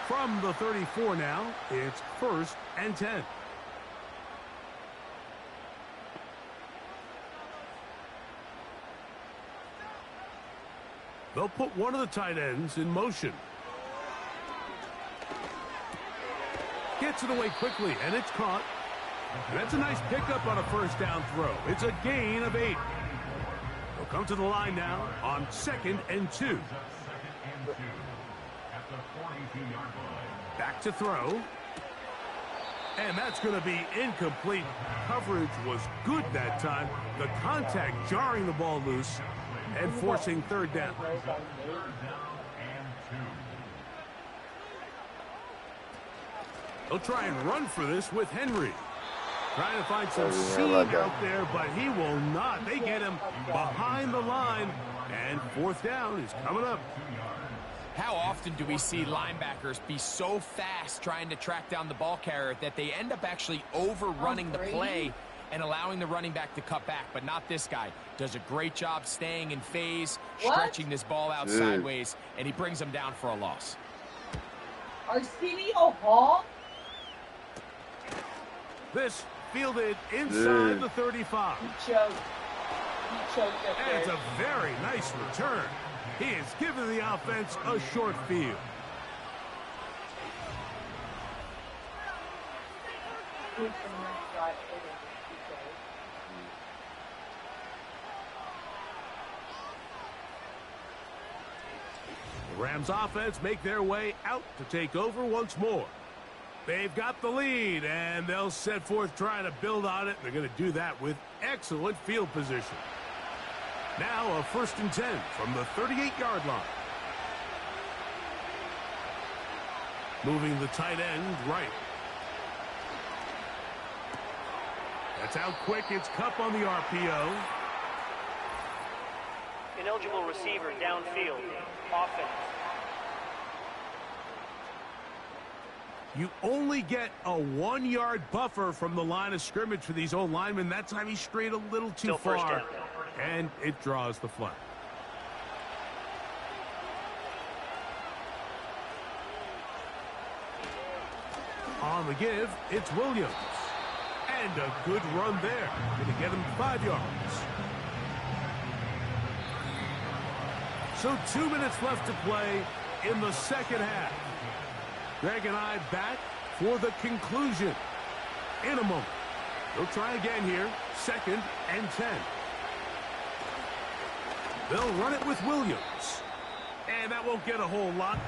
B: From the 34 now, it's 1st and 10. They'll put one of the tight ends in motion. Gets it away quickly, and it's caught. And that's a nice pickup on a 1st down throw. It's a gain of 8. They'll come to the line now on 2nd and 2. Back to throw. And that's going to be incomplete. Coverage was good that time. The contact jarring the ball loose and forcing 3rd down. He'll try and run for this with Henry. Trying to find some seam out there, but he will not. They get him behind the line, and fourth down is coming up.
C: How often do we see linebackers be so fast trying to track down the ball carrier that they end up actually overrunning the play and allowing the running back to cut back? But not this guy. Does a great job staying in phase, stretching this ball out sideways, and he brings them down for a loss.
E: Arsenio Hall?
B: This fielded inside the 35.
E: He choked up there.
B: And it's a very nice return. He has given the offense a short field. The Rams offense make their way out to take over once more. They've got the lead, and they'll set forth trying to build on it. They're going to do that with excellent field position. Now a 1st and 10 from the 38-yard line. Moving the tight end right. That's out quick. It's Kupp on the RPO.
H: Ineligible receiver downfield. Offense.
B: You only get a 1-yard buffer from the line of scrimmage for these old linemen. That time he strayed a little too far, and it draws the flag. On the give, it's Williams. And a good run there. Going to get him 5 yards. So 2 minutes left to play in the second half. Greg and I back for the conclusion in a moment. They'll try again here. 2nd and 10. They'll run it with Williams. And that won't get a whole lot.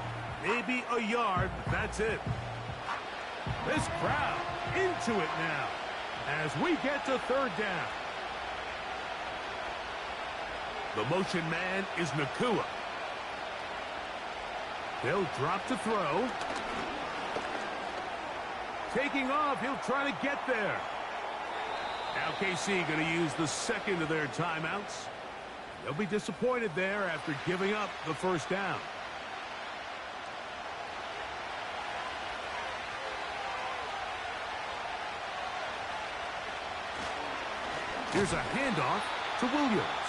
B: Maybe a yard. That's it. This crowd into it now as we get to 3rd down. The motion man is Nakua. They'll drop to throw. Taking off, he'll try to get there. Now KC going to use the 2nd of their timeouts. They'll be disappointed there after giving up the 1st down. Here's a handoff to Williams.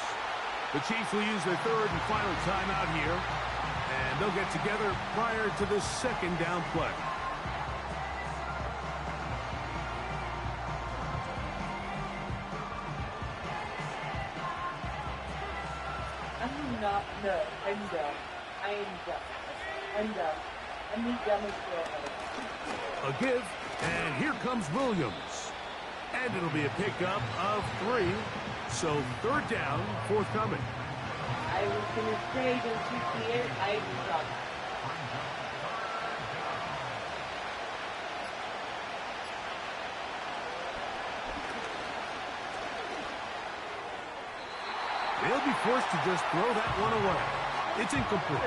B: The Chiefs will use their 3rd and final timeout here. And they'll get together prior to the 2nd down play.
E: I'm done. I am done. I'm done. I'm the dumbest girl ever.
B: A give, and here comes Williams. And it'll be a pickup of 3. So 3rd down, forthcoming.
E: I was going to say, don't you see it? I was done.
B: They'll be forced to just throw that one away. It's incomplete.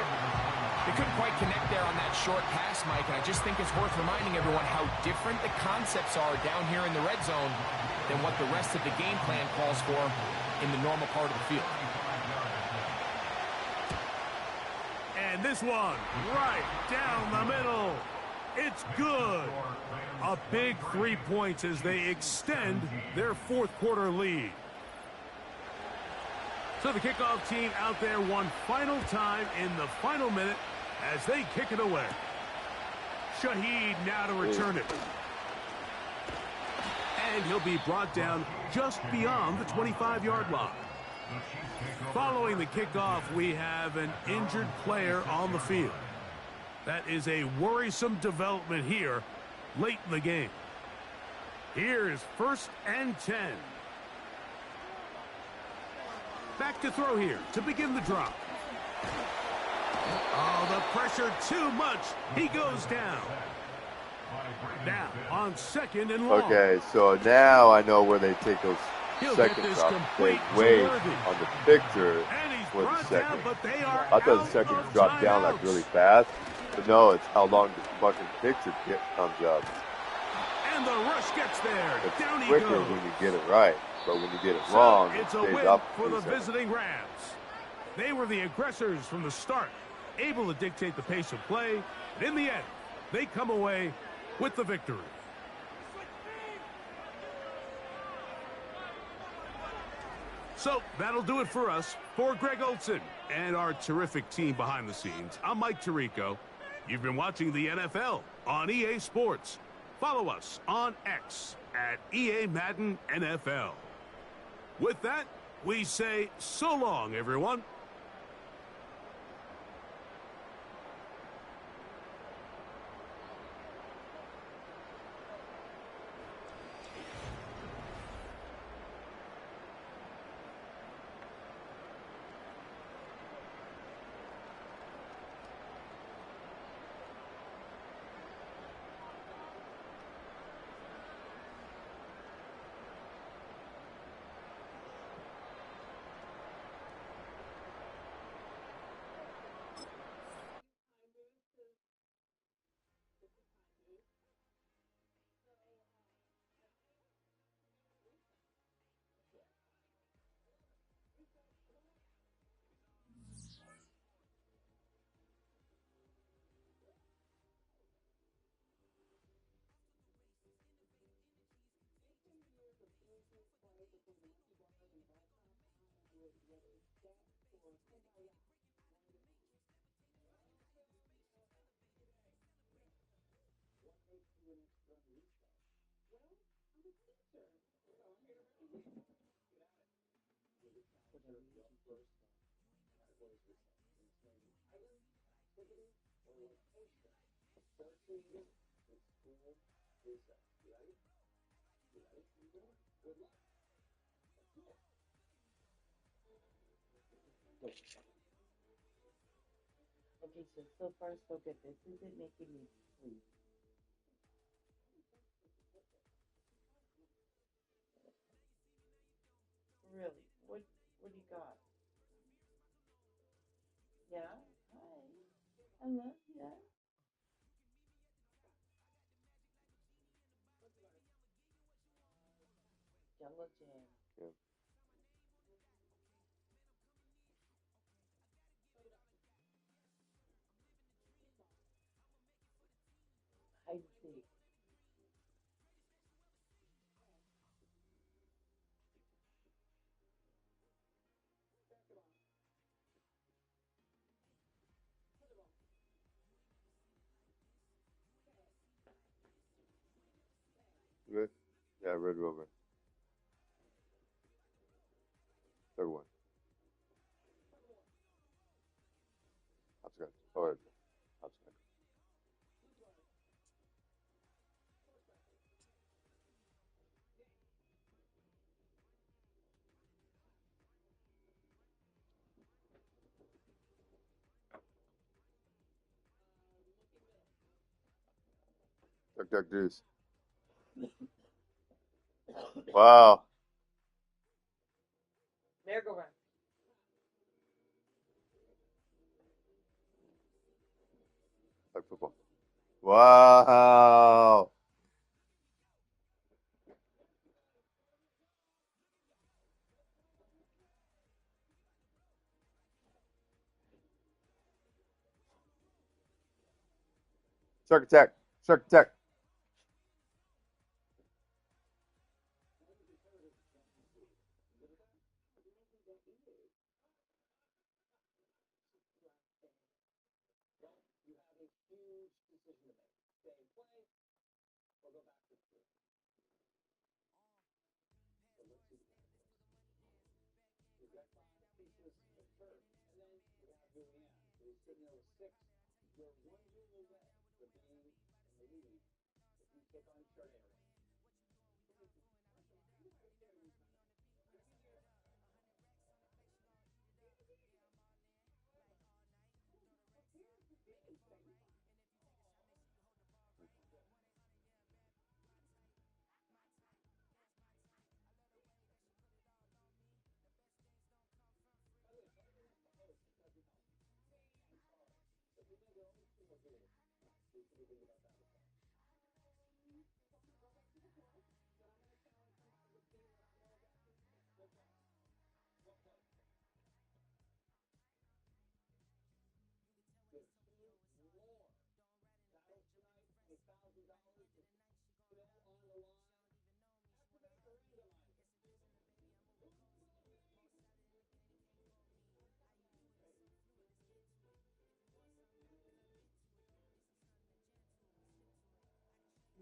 C: They couldn't quite connect there on that short pass, Mike, and I just think it's worth reminding everyone how different the concepts are down here in the red zone than what the rest of the game plan calls for in the normal part of the field.
B: And this one, right down the middle. It's good. A big 3 points as they extend their 4th quarter lead. So the kickoff team out there one final time in the final minute as they kick it away. Shaheed now to return it. And he'll be brought down just beyond the 25-yard line. Following the kickoff, we have an injured player on the field. That is a worrisome development here late in the game. Here is 1st and 10. Back to throw here to begin the drop. Oh, the pressure too much. He goes down. Now on 2nd and long.
D: Okay, so now I know where they take those second drops. They wait on the picture for the 2nd. I thought the 2nd dropped down like really fast. But no, it's how long the fucking picture comes up.
B: And the rush gets there.
D: It's
B: Down he
D: quicker
B: goes.
D: when you get it right, but when you get it
B: So
D: wrong,
B: it's
D: it
B: a
D: stays
B: win
D: up
B: for the
D: 3 seconds.
B: visiting Rams. They were the aggressors from the start, able to dictate the pace of play. And in the end, they come away with the victory. So that'll do it for us. For Greg Olson and our terrific team behind the scenes, I'm Mike Tirico. You've been watching the NFL on EA Sports. Follow us on X at EA Madden NFL. With that, we say so long, everyone.
E: Okay, so far so good. This isn't making me sleep. Really? What do you got? Yeah? Hi. Hello? Yeah? Yellow jam.
D: Yeah.
E: Hide and seek.
D: Good? Yeah, Red Rover. Third one. That's good. All right. That's good. Duck, deuce. Wow.
E: Merry-go-round.
D: Like football. Wow. Shark attack. Shark attack.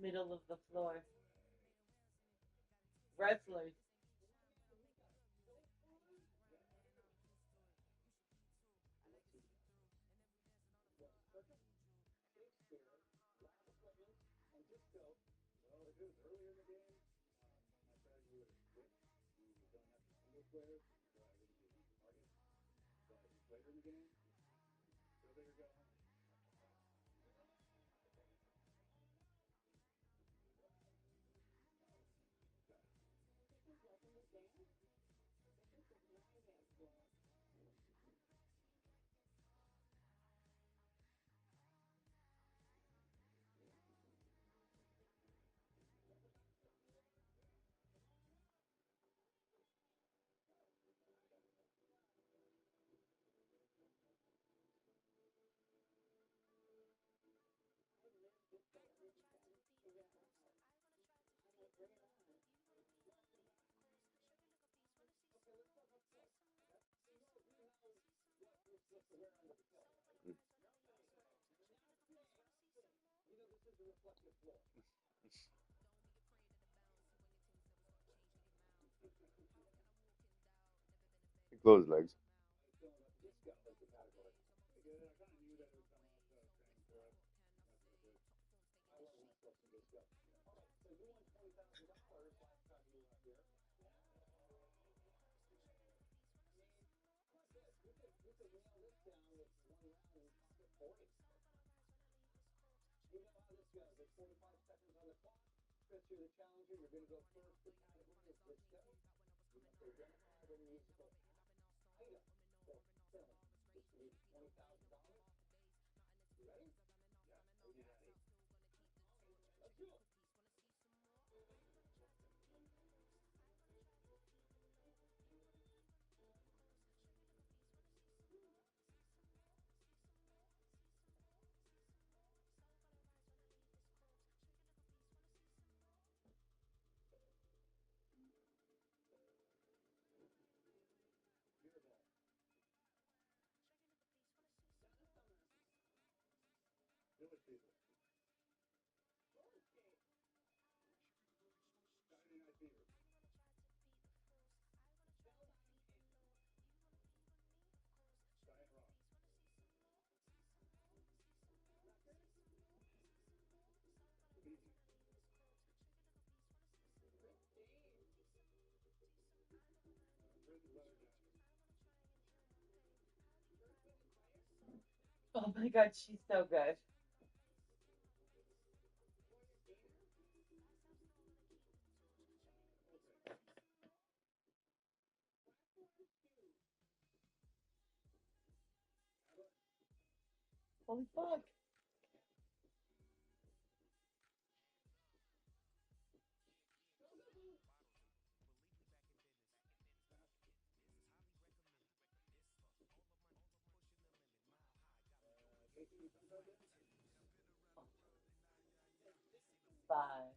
I: Middle of the floor. Wrestlers.
D: Close legs.
I: Oh my God, she's so good. Holy fuck. Five.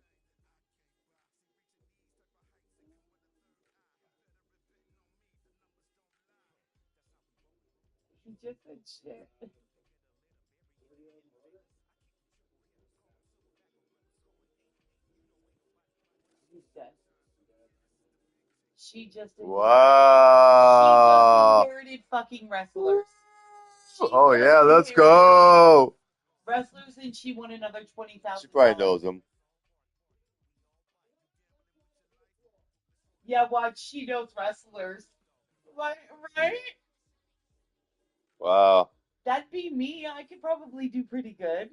I: He just said shit. He's dead. She just
D: Wow.
I: inherited fucking wrestlers.
D: Oh yeah, let's go.
I: Wrestlers, and she won another $20,000.
D: She probably knows him.
I: Yeah, watch, she knows wrestlers. Right?
D: Wow.
I: That'd be me. I could probably do pretty good.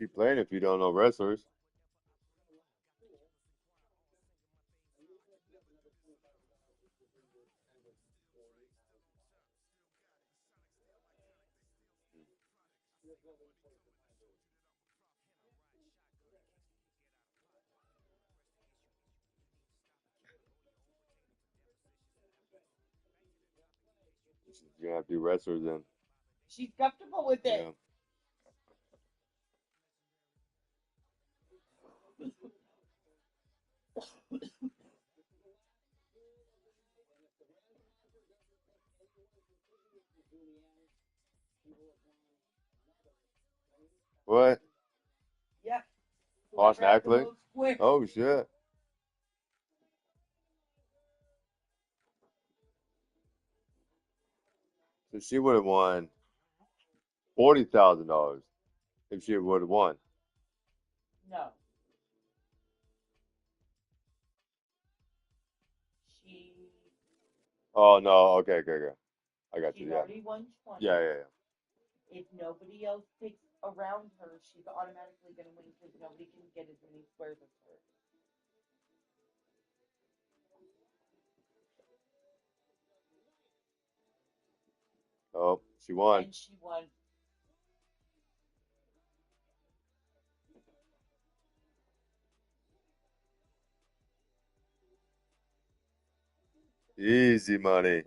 D: Keep playing if you don't know wrestlers. You're gonna have to do wrestlers then.
I: She's comfortable with it.
D: Yeah. What?
I: Yep.
D: Austin Ackler?
I: Quick.
D: Oh shit. So she would have won $40,000 if she would have won.
I: No. She.
D: Oh no. Okay. I got you.
I: She's
D: Yeah.
I: already won 20.
D: Yeah.
I: If nobody else picks around her, she's automatically going to win because nobody can get as many squares as her.
D: Oh, she won.
I: And she won.
D: Easy money.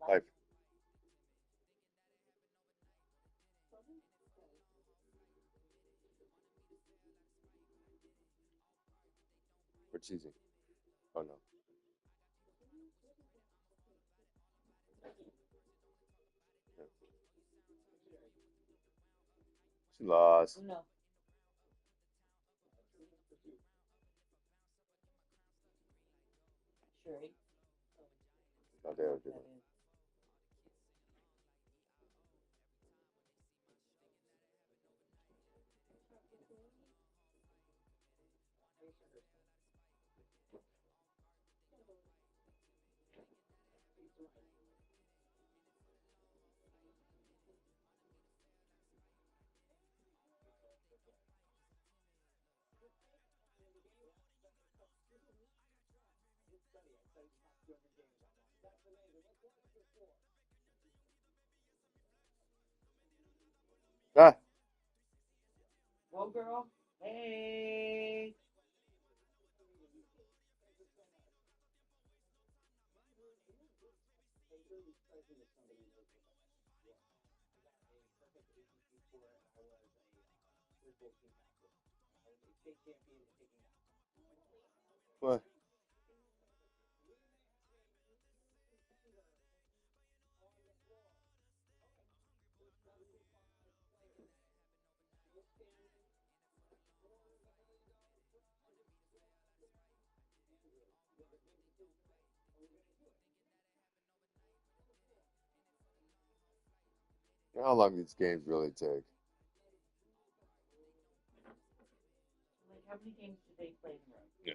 D: Life. We're cheesy. Oh no. Yeah. She lost.
I: No. Sherry.
D: Oh, there we go. Ah.
I: Whoa, girl. Hey.
D: What? How long these games really take?
I: Like, how many games do they play in a row?
D: Yeah.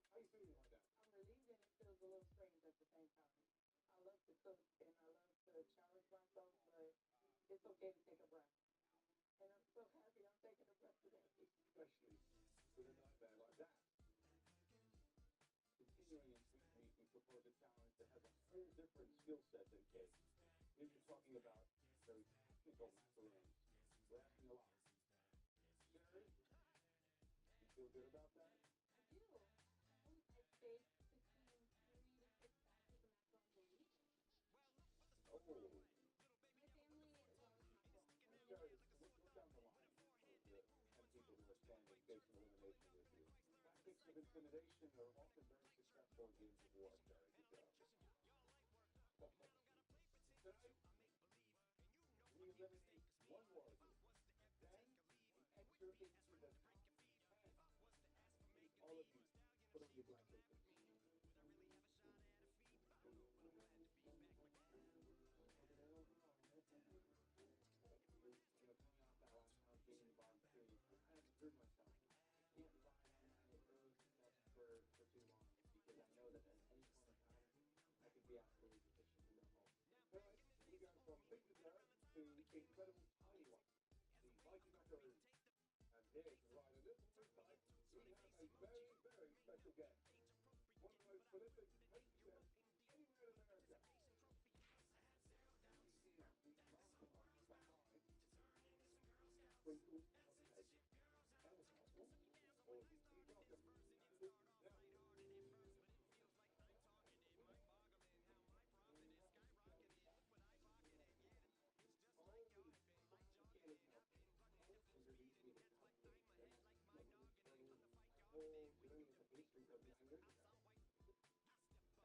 I: I'm relieved and it feels a little strange at the same time. I love to cook and I love to challenge myself, but it's okay to take a breath. And I'm so happy I'm taking a breath today.
J: Especially with a nightmare like that. Continuing this week, we propose a challenge that has a whole different skill set than Kate. Here you're talking about very technical macaroons. We're asking a lot. Sherry, you feel good about that?
I: I do. I bake between 3 to 6 batches of macarons a week.
J: Oh.
I: My family loves macarons.
J: Sherry, look down the line of the 10 people who are standing facing elimination with you. Tactics of intimidation are often very successful in games of war, Sherry. Good job. Tonight, we eliminate one warrior. Then, we enter into the top 10. All of you, put on your black aprons. I haven't heard myself. I can't rely on my ability test for too long because I know that at any point in time I could be absolutely deficient in that moment. Tonight, we go from big dessert to incredibly tiny ones. The mighty macaroons. And here to provide a little insight, we have a very, very special guest. One of the most prolific pastry chefs anywhere in America.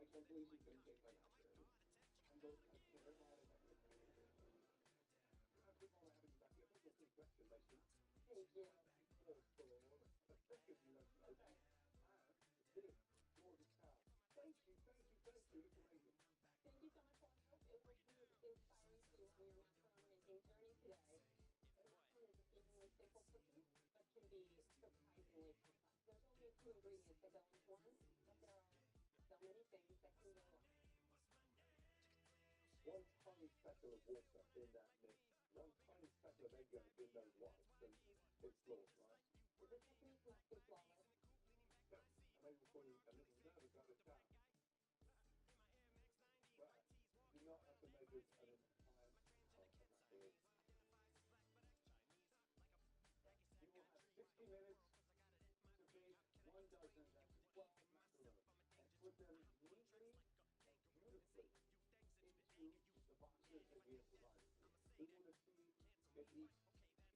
J: Expectations going to take my naturally. And those I care about it. Football having back here. That's a good question, Mason. Hey, yeah. Effective, you know, that. This, Georgia Town. Thank you. It's amazing.
E: Thank you so much, Marco. It was really inspiring to hear your permanent journey today. Everyone is eating with simple cookies, but can be surprisingly complex. There's only a few ingredients that go into one, but there are so many things that can go wrong.
J: 1 tiny speckle of water in that mix. 1 tiny speckle of egg yolk in those whites, and it's flawed, right?
E: The technique must be flawless.
J: Yeah. I may call you a little nervous about this task. But do not have to measure an entire pot of macaroni. You will have 60 minutes to make 1 dozen, that's 12 macaroons, and put them neatly and beautifully into the boxes that we have provided. We want to see at least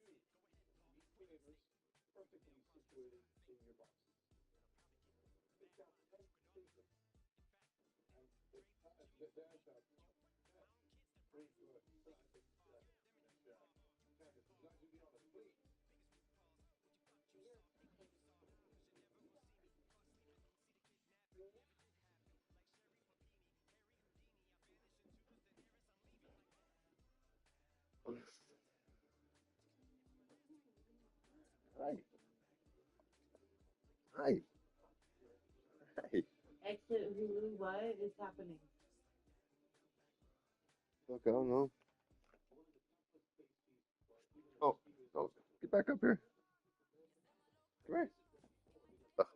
J: 2 unique flavors perfectly situated in your boxes. Pick out 10 favorites. And there's pretty good. Candace, would you like to be honest, please?
D: Hi. Hi. Hi.
E: Exit Hulu, what is happening?
D: Look, I don't know. Oh, no. Get back up here. Come here. Ugh.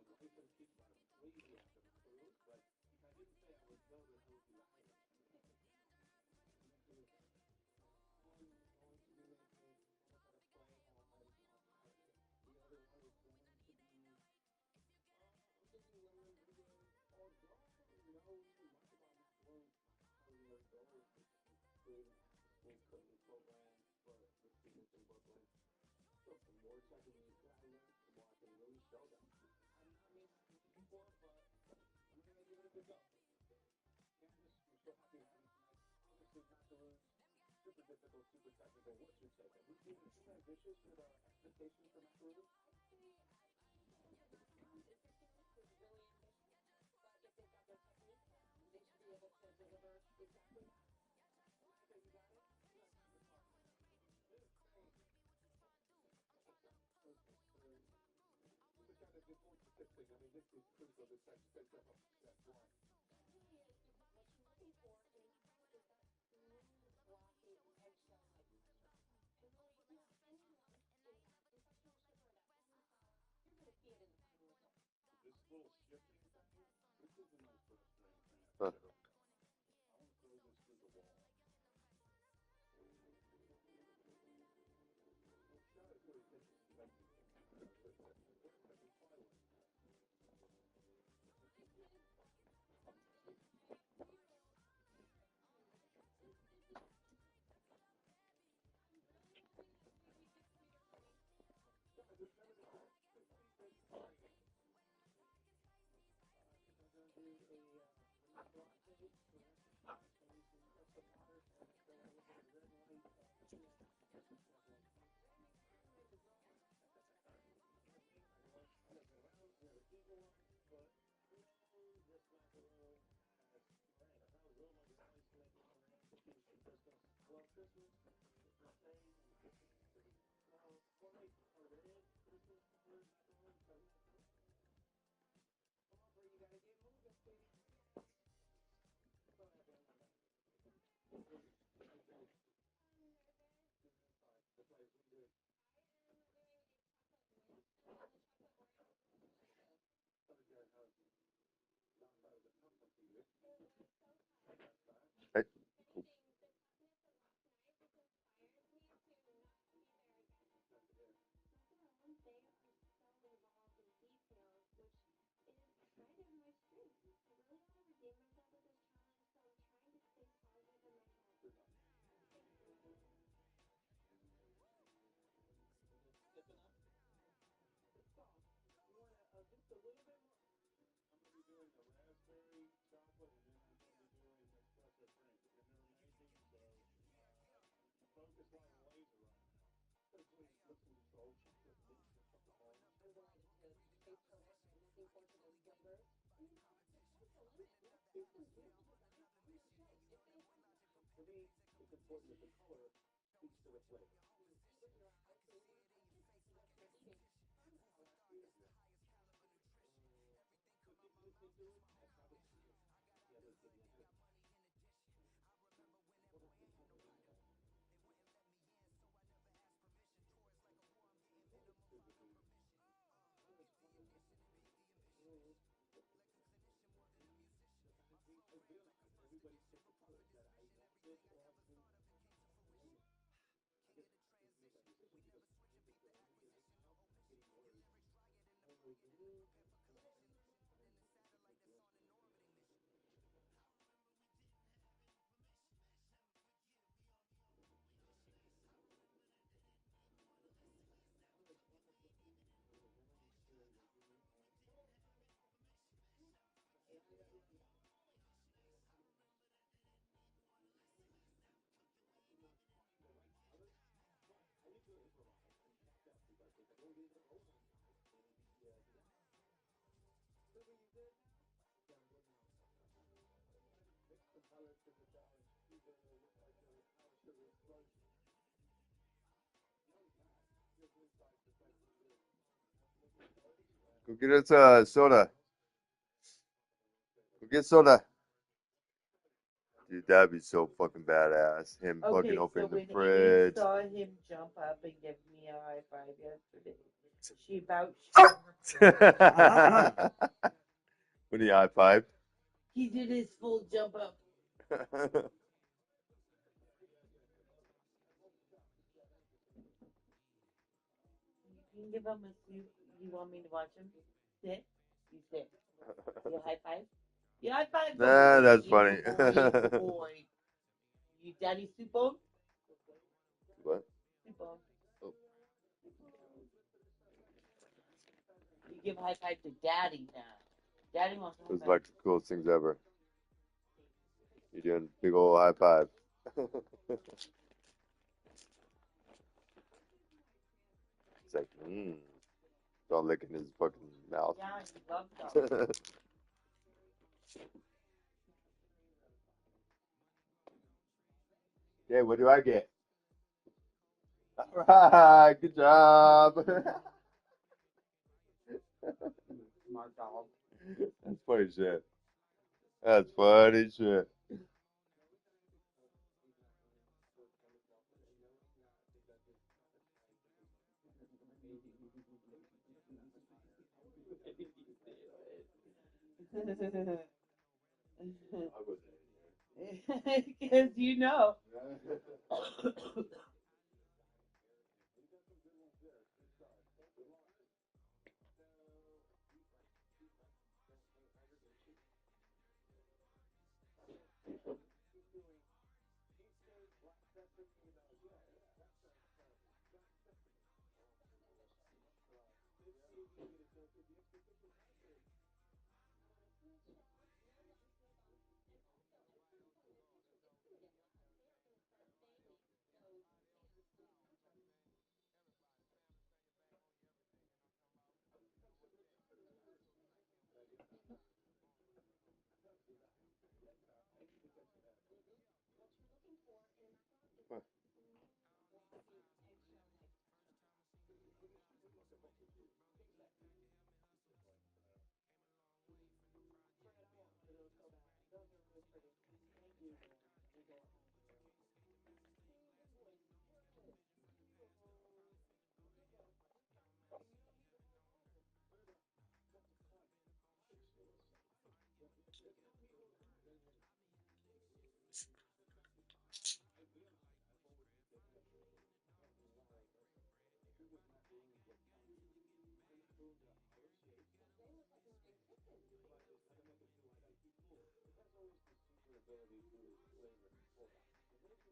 J: Super difficult, super technical. What's your take? Are we being too ambitious with our expectations for macaroons?
E: They should be able to deliver exactly that.
J: Okay, you got it? This is kind of before statistics. I mean, this is critical. This takes step up step one.
E: It really is, because what you're looking for in chocolate is that smooth, glossy, eggshell-like texture. And really, if you have anyone in confectional sugar or that baking flour, you're going to see it in the final result.
J: This little shifting thing, this is the most frustrating thing I've
D: Huh.
J: ever. I want to throw this through the wall. Shot is really interesting. Like, well, Christmas, Christmas Day, well, what makes a red Christmas colored macaron? Come on, bro, you gotta get moving, sweetie. Go ahead, Ben. The place we do.
D: Hey.
J: Just a little bit more. I'm going to be doing the raspberry chocolate, and then I'm going to be doing espresso cream. And they're amazing, so I'm focused like a laser right now. Especially listen to soul chocolate mix with the orange.
I: I'm delighted to taste her work. I'm looking forward to those flavors. I mean, the sky's the limit. Let's see some beautiful designs. I'm going to say, if they
J: For me, it's important that the color speaks to the flavor.
I: see with your eyes, so what you're eating, I'm a color.
J: To get you into it, that's how it's good. Yeah, let's get into it. What is the color in that? Everybody pick a color. Is that how you want it to have been? I guess it's misunderstood because the energy right now is getting worried. Oh, no, blue. I need to improvise and catch up because I don't get it over on time. And so when you good now? Yeah, I'm good now. Mix the colors to the challenge. You're going to look like a power sugar explosion. Young Matt, your blue side professional good.
D: Go get us soda. Go get soda. Dude, that'd be so fucking badass. Him fucking opening the fridge.
K: I saw him jump up and give me a high five yesterday. She about
D: When he high five.
K: He did his full jump up. You can give him a soup. You want me to watch him? Sit. You sit. You high five. You high five.
D: Nah, that's funny.
K: Good boy. You daddy soup bone?
D: What?
K: Soup bone.
D: Oh.
K: You give a high five to daddy now. Daddy wants to high
D: Those
K: five.
D: like the coolest things ever. You're doing big old high five. It's like, it's all licking his fucking mouth.
K: Yeah, he loves them.
D: Okay, what do I get? All right, good job.
K: Smart dog.
D: That's funny shit. That's funny shit.
K: Because you know.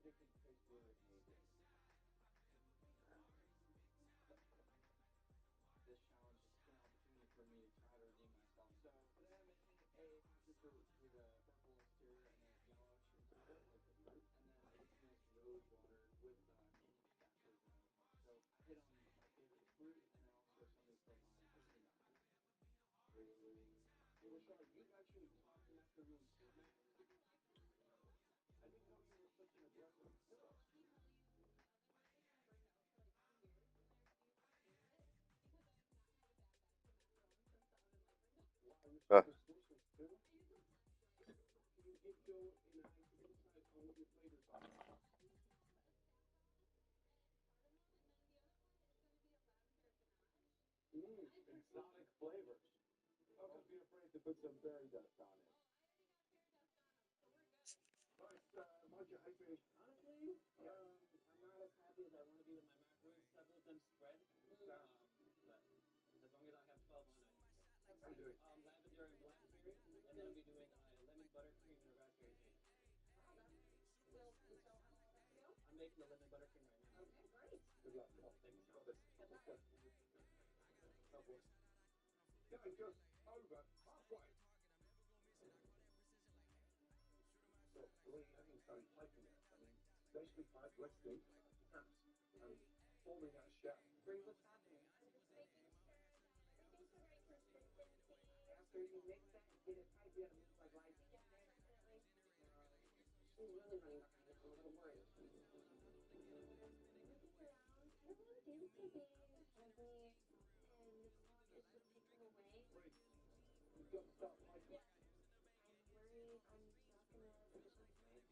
J: different place where it may be. This challenge is an opportunity for me to try to redeem myself. So today I'm making a pastry with a purple exterior and a yellow interior, like the fruit, and then it's this rose water with candy pistachios and everything. So I hit on my favorite fruit and then also something from my history macaroon. Rashard, you've actually taught the macaroons to me. I didn't know you were such an aggressive cook. Wow, you're so exclusive too? Can you give Joe and I some insight on what your flavors are? Exotic flavors. Oh, don't be afraid to put some fairy dust on it. Mike, I think, honestly, I'm not as happy as I want to be with my macaroons. Several of them spread. But as long as I have 12 on it. I'm doing lavender and blackberry, and then I'll be doing a lemon buttercream and a raspberry jam. I'm making the lemon buttercream right now. Okay, great. Good luck. Oh, thank you so much. Oh, boy. Yeah, just over halfway. So, Lee, I haven't started typing yet. I mean, basically 5 let's do. I'm forming a chef. Bree, what's happening? I'm just making sure everything's the right consistency. After you mix that and get it tight, you gotta mix like light. Yeah, definitely. She's really running behind. I'm a little worried. Looking around, everyone seems to be friendly and it's just taking away. Bree, you've got to stop typing. Yeah. I'm worried I'm not gonna finish my drink.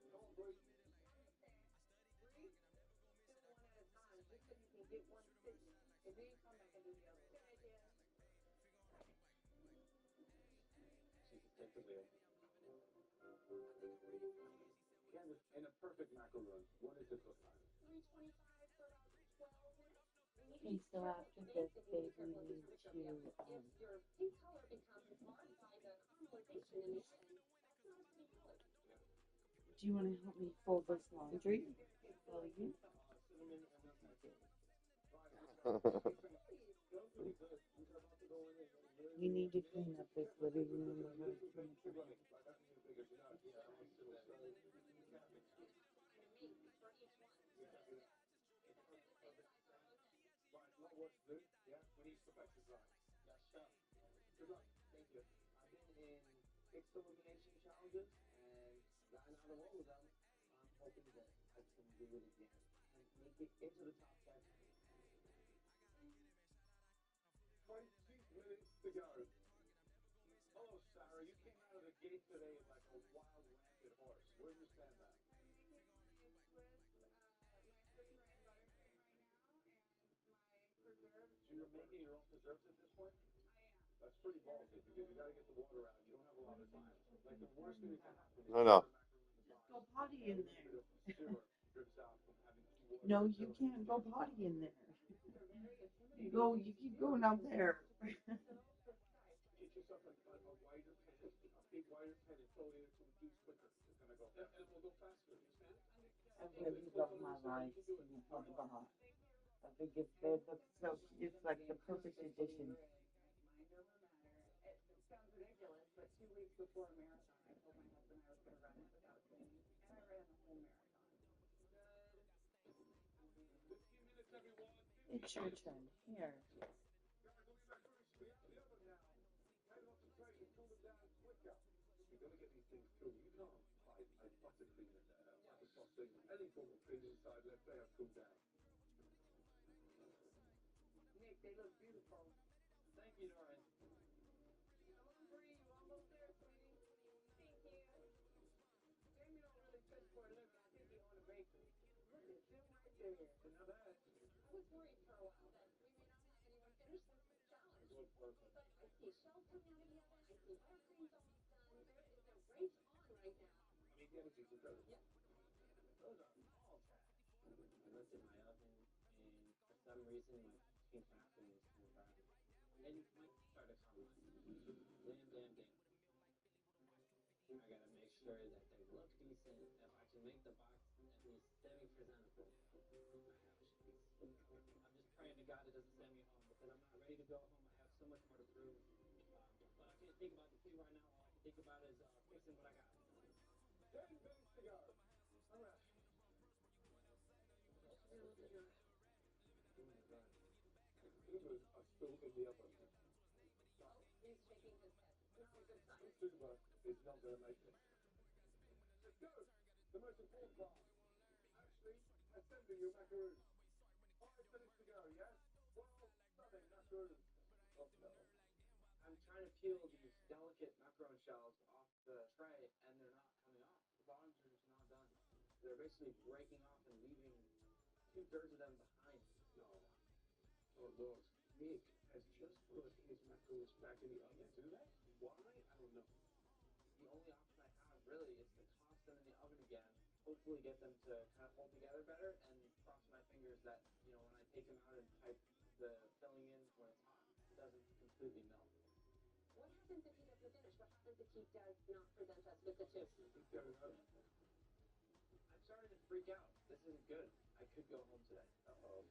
J: Come on, Bree. Bree, do one at a time, just so you can get one stitch, and then come back and do the other. Good idea. She's to take the wheel. Candace, in a perfect macaroon, what is the cook time? 325 for about 12 minutes.
K: Okay, so after this, baby, we need to,
J: If your pink color becomes marked by the caramelization in the end, that's not a pink color.
K: do you want to help me fold this laundry? Will you?
J: Cinnamon and nutmeg.
K: You need to clean up this living room.
J: What's good? Yeah, we need perfection's right. Yes, chef. Good luck. Thank you. I've been in 6 elimination challenges and 9 out of all of them. I'm hoping that I can do it again and make it into the top 10. 20 minutes to go. Hello, Sarah. You came out of the gate today like a wild, rampant horse. Where do you stand at? I'm making my Swiss, my spring red buttercream right now, and my preserves. So you're making your own preserves at this point? I am. That's pretty ballsy because you got to get the water out. You don't have a lot of time. Like the worst thing that can happen is
D: No.
K: Just go potty in there.
J: syrup drips out from having too water.
K: No, you can't go potty in there. You keep going out there.
J: Get yourself a wider pen, a big wider pen, and throw it into a juice quicker. It's gonna go faster. And it will go faster. You understand?
K: I really love my life. I think it's good. So it's like the perfect addition.
J: Mind over matter. It sounds ridiculous, but 2 weeks before a marathon, I told my husband I was going to run it without training, and I ran the whole marathon. Good. 15 minutes, everyone.
K: It's your turn. Here.
J: You're gonna get these things too. You know, I butter clean it. Butter saucing. Any form of clean inside, let they have cooled down. Nick, they look beautiful. Thank you, Norris. Come on, Bree, you almost there, sweetie. Thank you. Jamie don't really cook for a living. I think he owned a bakery. Look at them right there. So now that. I was worried for a while that we may not have anyone finish this challenge. It looks perfect. But I see shells coming out of the oven. I see buttercream's almost done. There is a race on right now. I mean, She's incredible. Yeah. Those are all trash. I looked in my oven, and for some reason, my pink macaroons turned brown. And Mike started caramelizing. Damn. I gotta make sure that they look decent. If I can make the box at least semi-presentable, my house should be sweet. I'm just praying to God it doesn't send me home because I'm not ready to go home. I have so much more to prove. But I can't think about the food right now. All I can think about is fixing what I got. 10 minutes to go. All right. Ubers are still in the oven.
E: He's shaking his head. Not a good sign.
J: Uber is not going to make it. Let's go. The most important part. Actually, assembling your macaroons. 5 minutes to go, yes? 12 stunning macaroons. Oh, no. I'm trying to peel these delicate macaron shells off the tray, and they're not coming off. The bottoms are just not done. They're basically breaking off and leaving 2/3 of them behind.
G: No. Oh, look. Nick has just put his macaroons back in the oven. Do that? Why? I don't know.
J: The only option I have really is to toss them in the oven again, hopefully get them to kind of hold together better, and cross my fingers that, you know, when I take them out and type the filling in when it's hot, it doesn't completely melt.
E: What happens if he doesn't finish? What happens if he does not present us with the two?
J: He's going home. I'm starting to freak out. This isn't good. I could go home today. Uh-oh.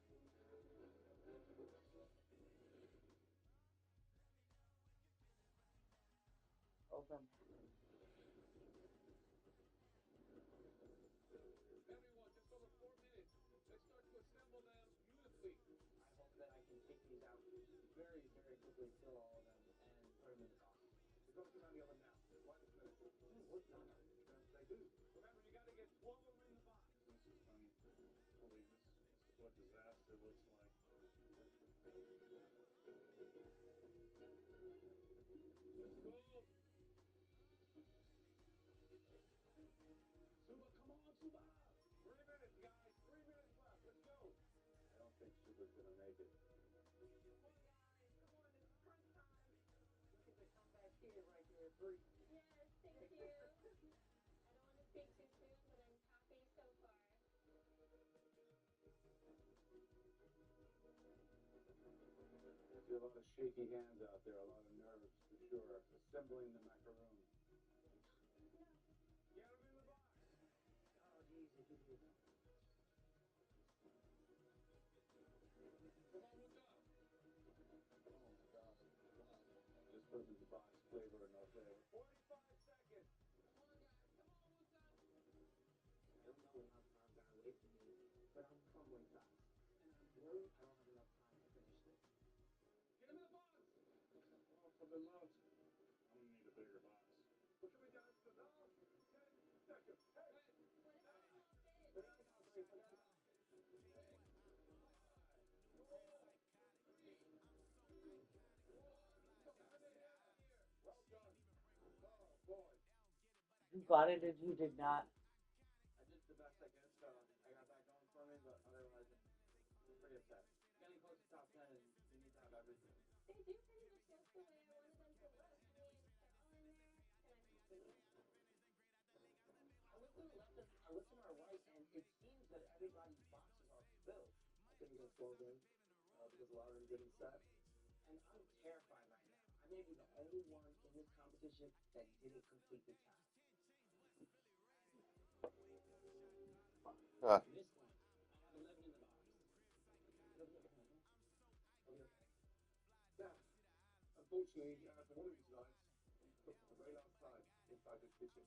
K: Open.
G: Everyone, just over 4 minutes. Let's start to assemble them beautifully.
J: I hope that I can take these out very, very quickly, fill all of them, and put them in the box.
G: We're going to put them in the oven now. Right this minute.
J: What's done?
G: Yes, they do. Remember, you got to get 12 of them in the box. This is funny. Holy, this is what disaster looks like. Let's go. Suba, come on, Suba. 3 minutes, guys. 3 minutes left. Let's go.
J: I don't think Suba's going to make it.
E: Come on, guys. Come on, it's crunch time.
J: Look at the comeback kid right there, Bree.
E: Yes, thank you. I don't want to speak too soon, but I'm happy so far.
G: I see a lot of shaky hands out there, a lot of nerves for sure. Assembling the macaroon. Get them in the box.
J: Oh, geez, if you did.
G: Come on, what's up?
J: Oh, my God. Wow.
G: Just put them in the box. Flavor or no flavor. 45 seconds.
J: Come on, guys. Come on, what's up? I don't know how time got away from me, but I'm crumbling fast. And I'm worried I don't have enough time to finish this.
G: Get them in the box. Oh, for the love. I'm going to need a bigger box. What can we do? The last 10 seconds. Hey.
E: What if it's not fit?
J: Put it out, Bree. Put it out.
G: Well done. Oh, boy.
K: You got it or you did not?
J: I did the best I could, so I got that going for me, but otherwise, I'm pretty upset. Getting close to top 10, and you need to have everything.
E: They do pretty much look the way I wanted them to look. I mean, they're all in there. Can I see?
J: I look to the left and I look to my right, and it seems that everybody's boxes are filled. I think it's going to because a lot of them didn't set. And I'm terrified right now. I may be the only one in this competition that didn't complete the task.
D: Huh.
J: This one, I have 11 in the box.
G: Now, unfortunately, for one of these nights, we put the very last time inside this kitchen.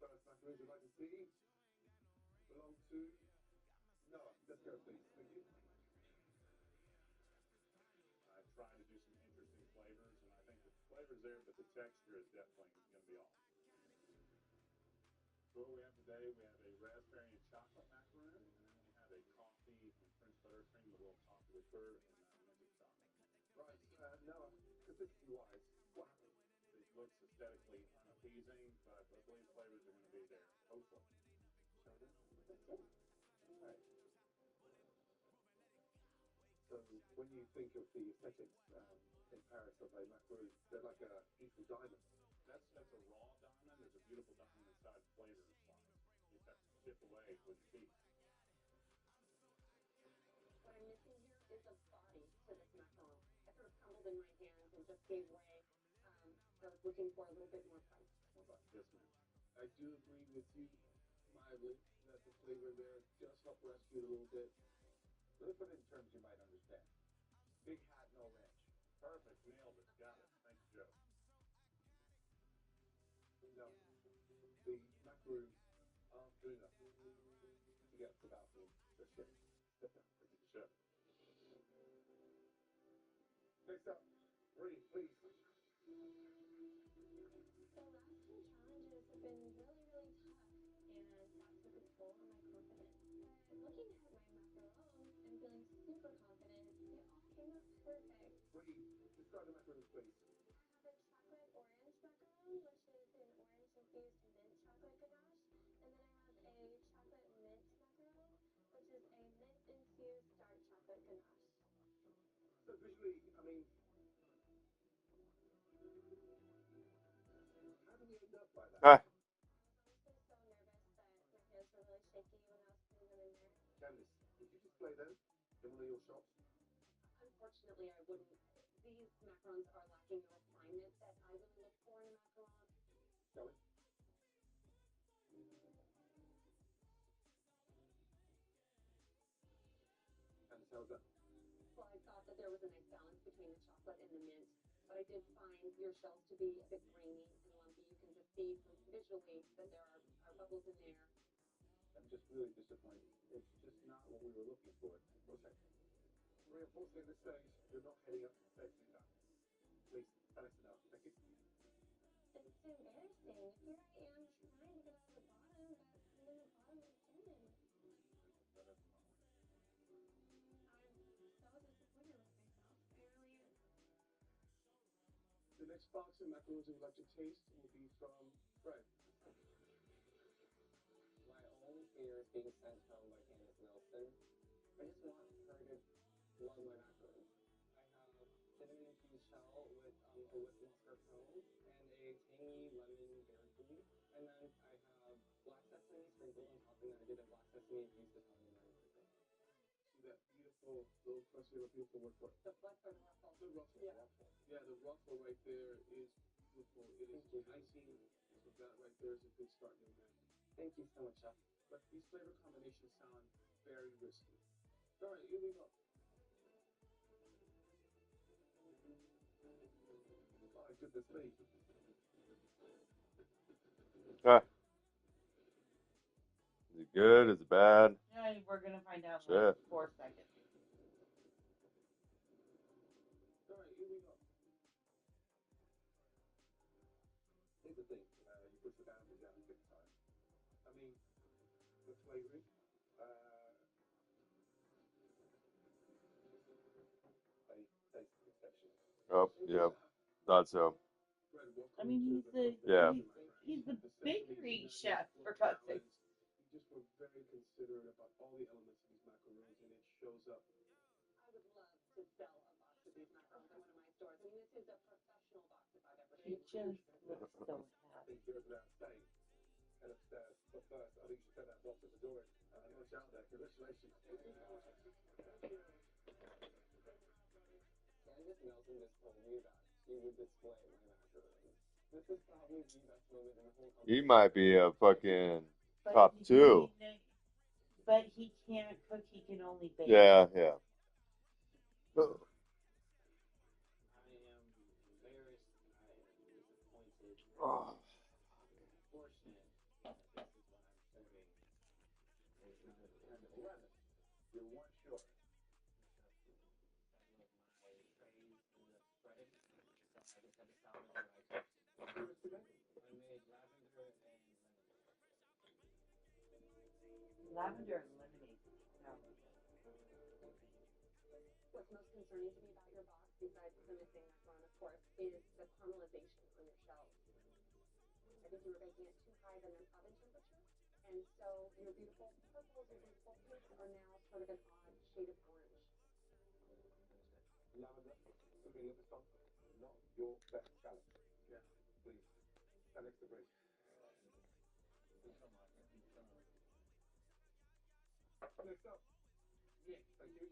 G: First macaroons you'd like to see belong to Noah. Let's go, please. Thank you. I tried to do some interesting flavors, and I think the flavor's there, but the texture is definitely going to be off. So what we have today, we have a raspberry and chocolate macaroon, and then we have a coffee and French buttercream, a little coffee liqueur, and minted chocolate. Right, Noah, consistency-wise, what happened? It looks aesthetically unappeasing, but I believe flavors are going to be there, hopefully. Shall we? All right. So when you think of the aesthetics in Paris of a macaroon, they're like a equal diamond. That's a raw diamond. There's a beautiful diamond inside. away with cheese.
E: What I'm missing here is a body to this macaron. It sort of crumbled in my hands and just gave way. I was looking for a little bit more crunch.
G: What about this one? I do agree with you mildly that the flavor there just helped rescue it a little bit. Let me put it in terms you might understand. Big hat, no ranch.
A: Perfect. Nailed it. Got it. Thanks, Joe.
G: No, the macaroons aren't good enough to get to that one. The chef.
A: Chef.
G: Next up, Brady, please.
E: The last two challenges have been really, really tough, and that took a toll on my confidence. But looking at my macaron and feeling super confident, it all came out perfect.
G: Brady, describe the macaroons, please.
E: I have a chocolate orange macaron, which is an orange infused mint chocolate ganache, and then I have a chocolate mint macaron, which is a mint infused dark chocolate ganache.
G: So visually, I mean, how do we end up by that?
D: Ah.
E: I was honestly so nervous that my hands were really shaky when I was putting them in there.
G: Candice, would you display them in one of your shops?
E: Unfortunately, I wouldn't. These macarons are lacking the refinement that I really look for in a macaron.
G: Shall we? Candice, how's that?
E: Well, I thought that there was a nice balance between the chocolate and the mint, but I did find your shells to be a bit grainy and lumpy. You can just see from visually that there are bubbles in there.
G: I'm just really disappointed. It's just not what we were looking for. Okay. Maria, unfortunately at this stage, you're not heading up to the tasting time. Please, let us know. Thank you.
E: It's embarrassing. Here I am trying to get out of the bottom, but I'm in the bottom again. I'm so disappointed with myself. I really am.
G: The next box of macaroons we would like to taste will be from Fred.
J: My own ear is being sent home by Candace Nelson. I just want her to love my macaroons. I have cinnamon infused shell with a whipped mascarpone and a tangy lemon berry coulis. And then I have black sesame sprinkled on top, and then I did a black sesame infused Italian lemon pickle.
G: See that beautiful little crust? You have a beautiful word for it.
E: The what for the ruffle?
G: The ruffle.
E: Yeah.
G: Yeah, the ruffle right there is beautiful. It is enticing. So that right there is a good start in your night.
J: Thank you so much, Chef.
G: But these flavor combinations sound very risky. All right, here we go. Oh, goodness me.
D: Ah. Is it good? Is it bad?
K: Yeah, we're gonna find out in
D: Shit.
K: like 4 seconds.
G: All right, here we go. Here's the thing. You put the boundaries out big time. I mean, the flavoring. I taste exceptional.
D: Oh, yeah. Thought so.
G: Fred,
K: I mean,
D: Yeah.
K: he's the bakery chef, for God's sake.
G: You just were very considerate about all the elements of these macaroons, and it shows up.
E: I would love to sell a box of these macarons at one of my stores. I mean, this is a professional box if I've ever
K: He
E: seen one.
K: just looks so
G: I
K: happy.
G: think you're about staying. Head upstairs. But first, I think you should set that box at the door. Watch out there. Congratulations.
J: Candace Nelson just told me that she would display my macaroons. This is probably the best moment in the whole company.
D: He might be a fucking
K: But
D: top
K: he-
D: 2.
K: But he can't cook, he can only bake.
D: Yeah, yeah.
J: I am embarrassed. I am disappointed.
D: Oh.
J: Fortunate that this is what I'm serving.
G: It's number 10 to 11. You're one short.
J: That was my praise in the spread. So I just had to salvage what I could.
G: What's yours today?
J: I made lavender and lemonade.
K: Lavender and lemonade. No.
E: What's most concerning to me about your box, besides the missing macaron, of course, is the caramelization on your shells. I think you were baking at too high of an oven temperature, and so your beautiful purples and beautiful pinks are now sort of an odd shade of orange.
G: Lavender, something of the song. Not your best salad. Yeah, please. Stand next to Grace.
J: Thank you so much. Thank you so much.
G: Next up.
J: Yeah.
G: Thank you.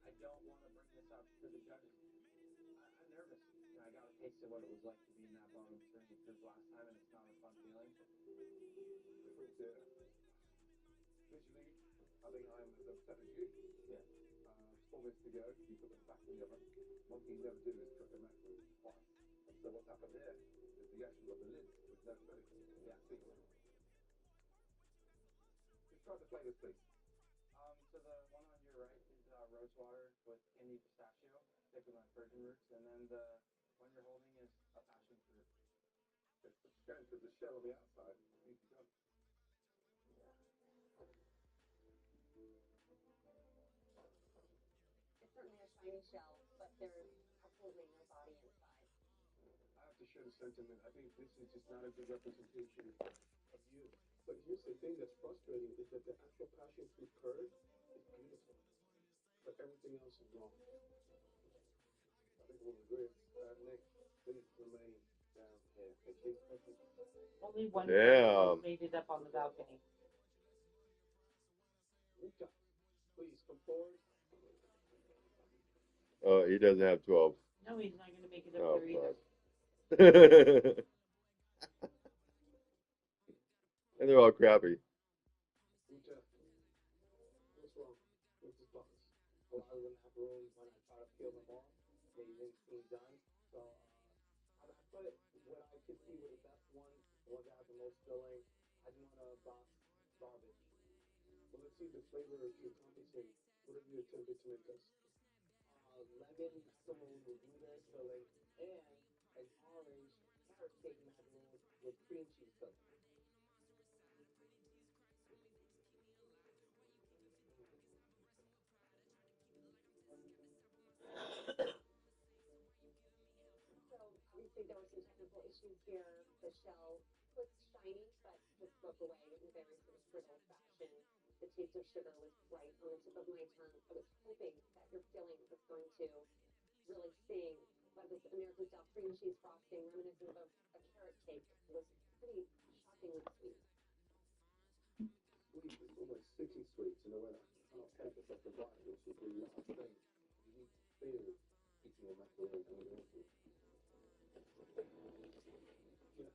J: I don't want to bring this up to the judges. I'm nervous. I got a taste of what it was like to be in that bottom string group last time, and it's not a fun feeling.
G: Oh dear. Visually, I think I'm as upset as you.
J: Yeah.
G: 4 minutes to go. You put them back in the oven. One thing you never do is cook a macaroni twice. So what's happened there is you actually got the lid with no filling. Yeah, see. Just try the flavors, please.
J: So the one on your right is rose water with candy pistachio, thick with my virgin roots, and then the one you're holding is a passion fruit.
G: It's going to the shell on the outside. Easy done.
E: It's certainly a shiny shell, but there's absolutely no body inside.
G: I have to share the sentiment. I think this is just not a good representation of you. But here's the thing that's frustrating is that the actual passion fruit curd is beautiful, but everything else is wrong. I think we'll agree. Nick, please remain down here. Thank you. Thank you.
K: Only one
D: Damn.
K: person made it up on the balcony.
G: Rika, please come forward.
D: Oh, he doesn't have 12.
K: No, he's not going to make it up
D: Oh,
K: there either.
D: fuck. And they're all crappy.
G: Rika, what's wrong with this box? A lot of them have room when I try to peel them off. They didn't seem done. So, how do I put it? What I could see were the best ones, the ones that have the most filling. I didn't want to box garbage. Well, let's see if the flavor can compensate. What have you attempted to make us? Lemon macaroon with blueberry filling and an orange carrot cake macaroon with cream cheese filling.
E: So obviously there were some technical issues here. The shell was shiny, but just broke away in a very sort of brittle fashion. The taste of sugar was right on the tip of my tongue. I was hoping that your filling was going to really sting, but this American style cream cheese frosting, reminiscent of a carrot cake, was pretty shockingly sweet.
G: Sweet, it's almost sickly sweet in a way that I cannot take a second bite, which is the last thing you need to feel eating a macaroon and awful. Yeah.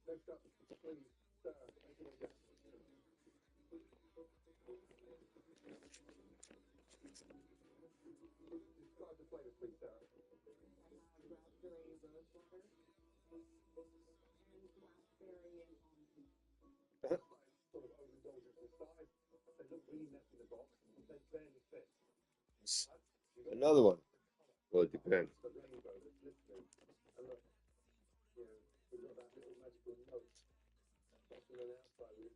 G: Next up, please, sir, make your way down. Describe the flavors, please, Sarah.
E: I have raspberry rose water and blackberry and almond.
G: Sort of overindulgence in size. They look really messy in the box. They barely fit.
D: Another one. Well, it depends.
G: The rainbow that's listening. And look, you know, we've got that little magical note. Frosting on the outside with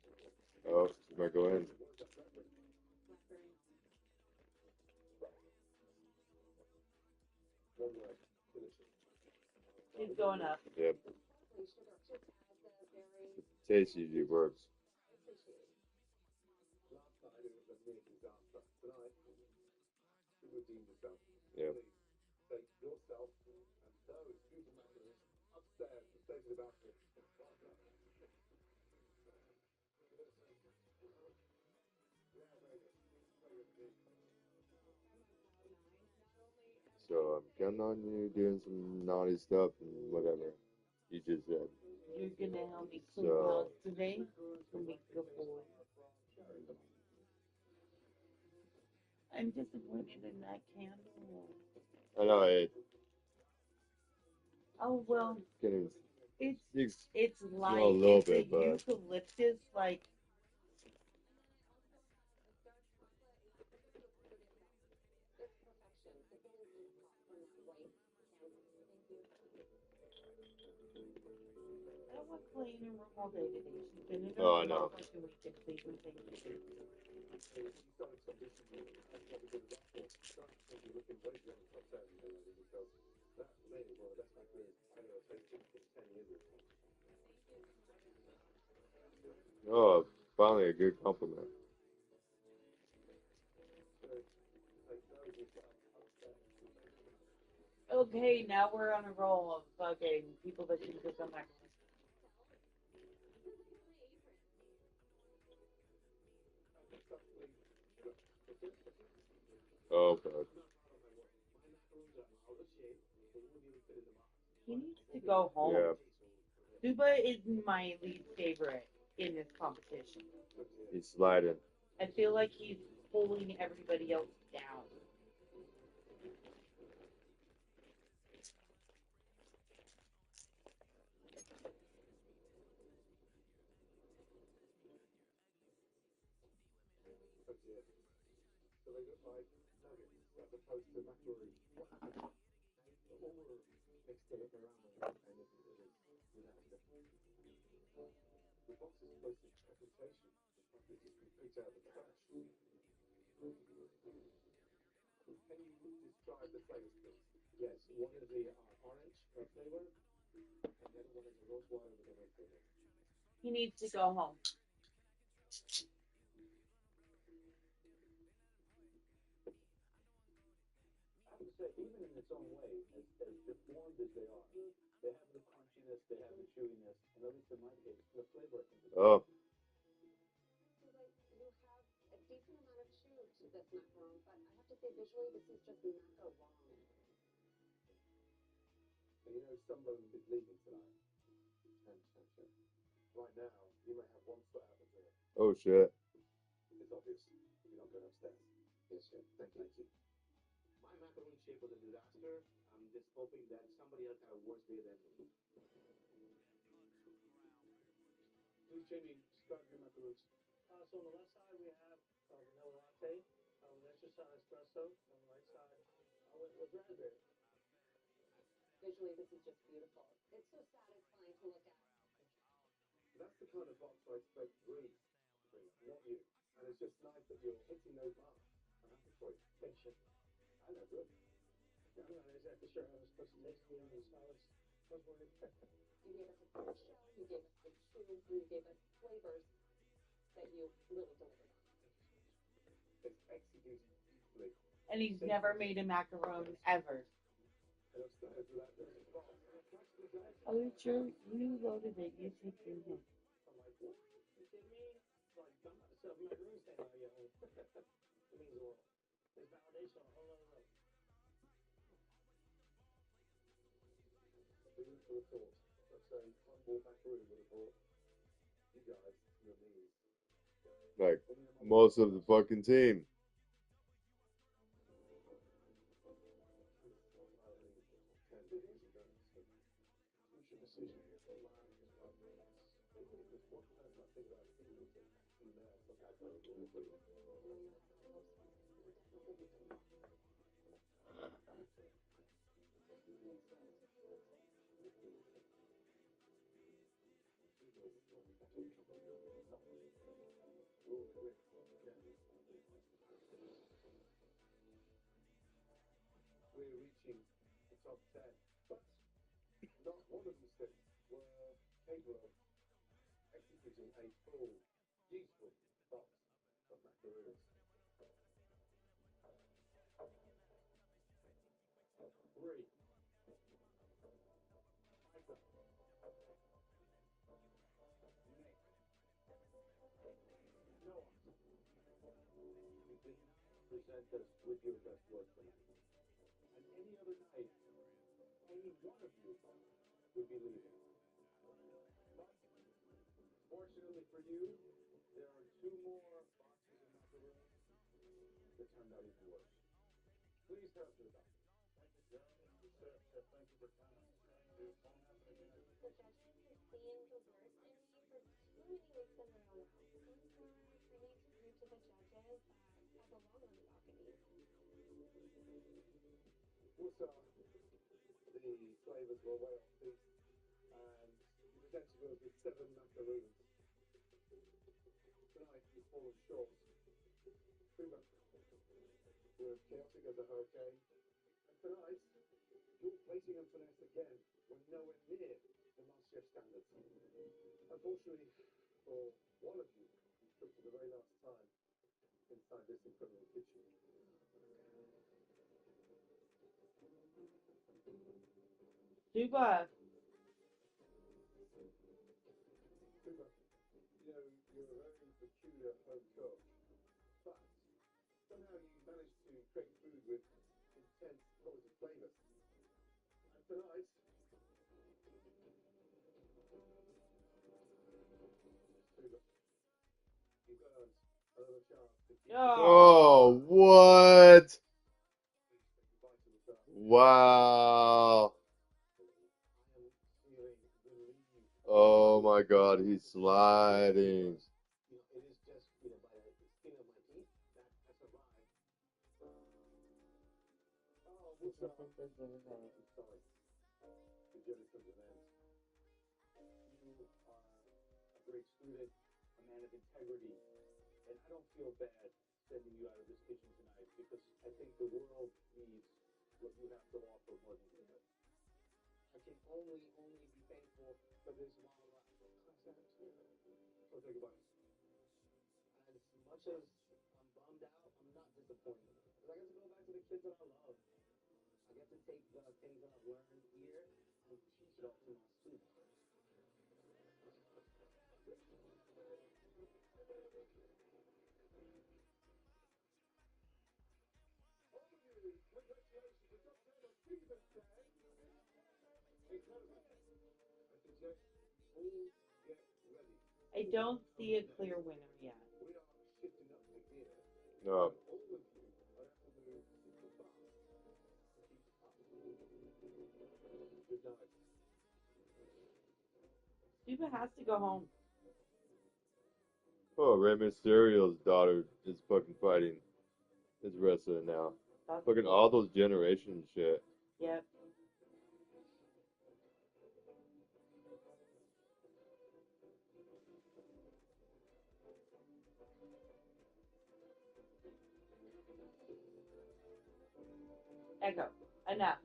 G: beautiful.
D: Oh, you might go in.
G: What is that blackberry?
E: Blackberry and almond.
G: One word. Delicious.
K: He's going up.
D: Yep.
E: Lovely sugar. Just add the berry.
D: Taste usually works.
E: I appreciate it.
G: Last night it was a near disaster. Tonight, you redeem yourself.
D: Yep.
G: Please take yourself and those beautiful macaroons upstairs and stay to the balcony. Yeah, very good. Very good indeed.
D: So I'm counting on you doing some naughty stuff and whatever you just said.
K: You're going to help me clean
D: So-
K: house today? To make good boy. I'm disappointed in that candle.
D: I know it
K: Oh, well,
D: can.
K: it's
D: You
K: it's light.
D: a little
K: It's
D: bit,
K: a
D: but-
K: eucalyptus, like,
E: It's perfection. Again, I'm caught from that white candle. Thank you.
K: I don't want Clay in her room all day today. She's been in her
D: Oh, I
K: room
D: know.
K: all fucking weekend sleeping. Thank you.
G: You started some discipline. That's what we did as well. Started thinking, looking way beyond the top 10, you know, because that, for me, is one of the best macaroons I've ever tasted in 10 years.
D: Oh, finally a good compliment.
G: So, take those yourself upstairs.
K: Okay, now we're on a roll of fucking people that can cook on macaroni.
D: Oh, God.
K: He needs to go home.
D: Yeah.
K: Zuba is my least favorite in this competition.
D: He's sliding.
K: I feel like he's pulling everybody else down.
G: So they look like nuggets as opposed to macaroons. What happened? All were mixed to look around and it is disaster. The box is supposed to presentation. It just completes out the trash. Can you describe the flavors, please? Yes, one is the orange flavor, and the other one is the rose water with the red flavor.
K: He needs to go home.
G: I have to say, even in its own way, as deformed as they are, they have the crunchiness, they have the chewiness, and at least in my case, the flavor I think is
D: Oh.
E: You have a decent amount of chew to this macaron, but I have to say visually this is just macaron.
G: And you know, some of them is leaving tonight. Right now, you may have one slot out the door.
D: Oh, shit.
G: It's obvious. You're not going upstairs. Yes, sir. Thank you. My macaron shape was a disaster. I'm just hoping that somebody else had a worse day than me. Please, Jamie, describe your macarons.
J: So on the left side, we have vanilla latte with extra shot espresso. On the right side, with raspberry.
E: Visually this is just beautiful. It's so satisfying to look at.
G: That's the kind of box I expect Reed to bring, not you. And it's just nice that you're hitting those marks. I'm happy for you. Thanks, Chef. I know, good.
J: Yeah, I'm not exactly sure how it's supposed to taste beyond the solids. I was worried.
E: You gave us a fruit shell, you gave us the chew, and you gave us flavors that you really delivered on.
G: It's executed beautifully.
K: And he's never made a macaron ever.
G: And upstairs with that dirty box.
K: Oh, it's yours. You loaded it. You take your hit.
J: I'm like, what? You kidding me? Like, I'm about to set up a macaroon stand when I get home. It means the world. It's validation on a whole other level.
G: Food for the thought. Such a humble macaroon would have brought you guys to your knees.
D: Like, most of the fucking team.
G: We're reaching the top 10, but not one of these things were capable of executing a full, beautiful box of macaroons. Three. Michael. Nick. Noah. You didn't present us with your best work tonight. And any other night, any one of you would be leaving. But, fortunately for you, there are two more boxes of macaroons that turned out even worse. Please help me with that.
J: Thank you, Jeremy. Sir, thank you for coming. It won't happen again.
E: The judges have seen the worst in me for too many weeks in a row now. Once more, I need to prove to the judges that I belong on the balcony.
G: Also, the flavors were way off piece, and you presented us with 7 macaroons. Tonight, you've fallen short. Prima, you're as chaotic as a hurricane. And tonight, your plating and finesse again were nowhere near the MasterChef standards. Unfortunately, for one of you, you cooked for the very last time inside this incredible kitchen.
K: Tuba.
G: Super. You know, you're a very peculiar home cook, but somehow you manage to create food with intense positive flavors. And tonight, Super, you've earned another chance to keep
D: Oh, what? Wow. Oh my God, he's sliding.
G: It is just, by the skin of my teeth that I survived. Oh, what's up? I'm sorry. The journey comes to an end. You are a great student, a man of integrity, and I don't feel bad sending you out of this kitchen tonight because I think the world needs what you have to offer more than you do. I can only be thankful for this while so say goodbye. As much as I'm bummed out, I'm not disappointed. Because I get to go back to the kids that I love. I get to take the things that I've learned here and teach it all to my students.
K: I don't see a clear winner yet.
D: No.
K: Tuba has to go home.
D: Oh, Rey Mysterio's daughter is fucking fighting. Is wrestling now.
K: That's
D: Fucking
K: cool.
D: all those generation shit.
K: Yep. Echo. Enough.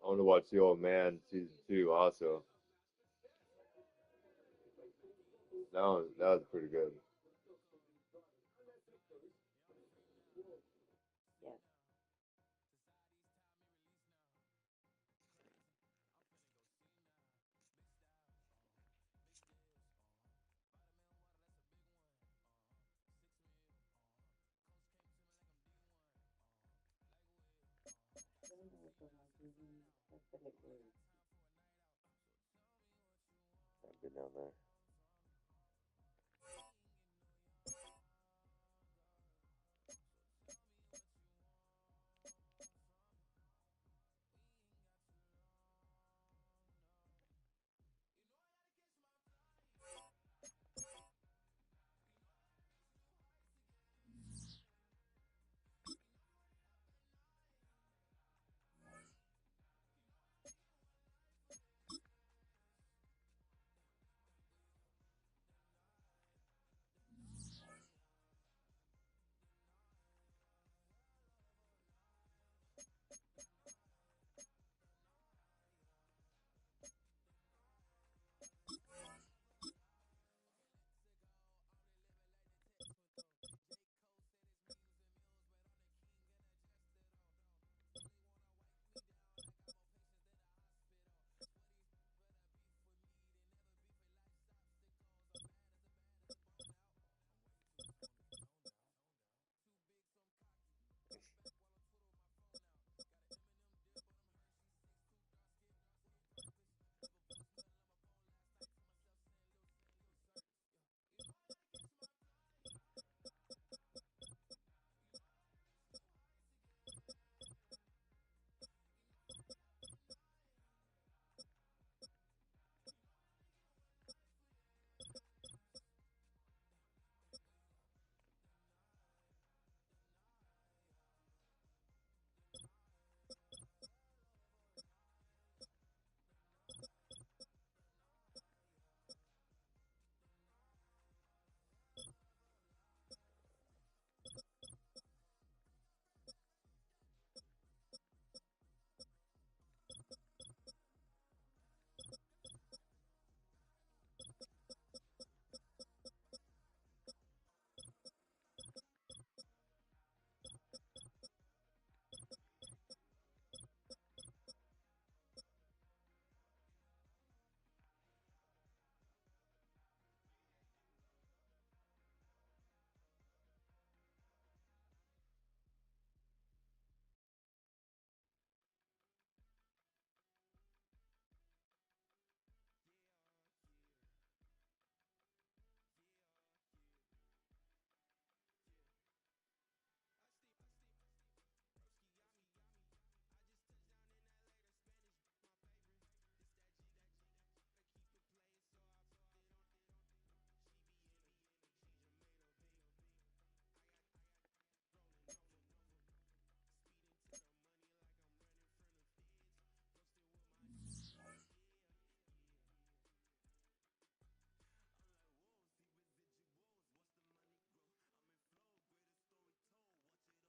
D: I want to watch The Old Man season 2 also. That was pretty good.
K: Yes.
D: I've been down there.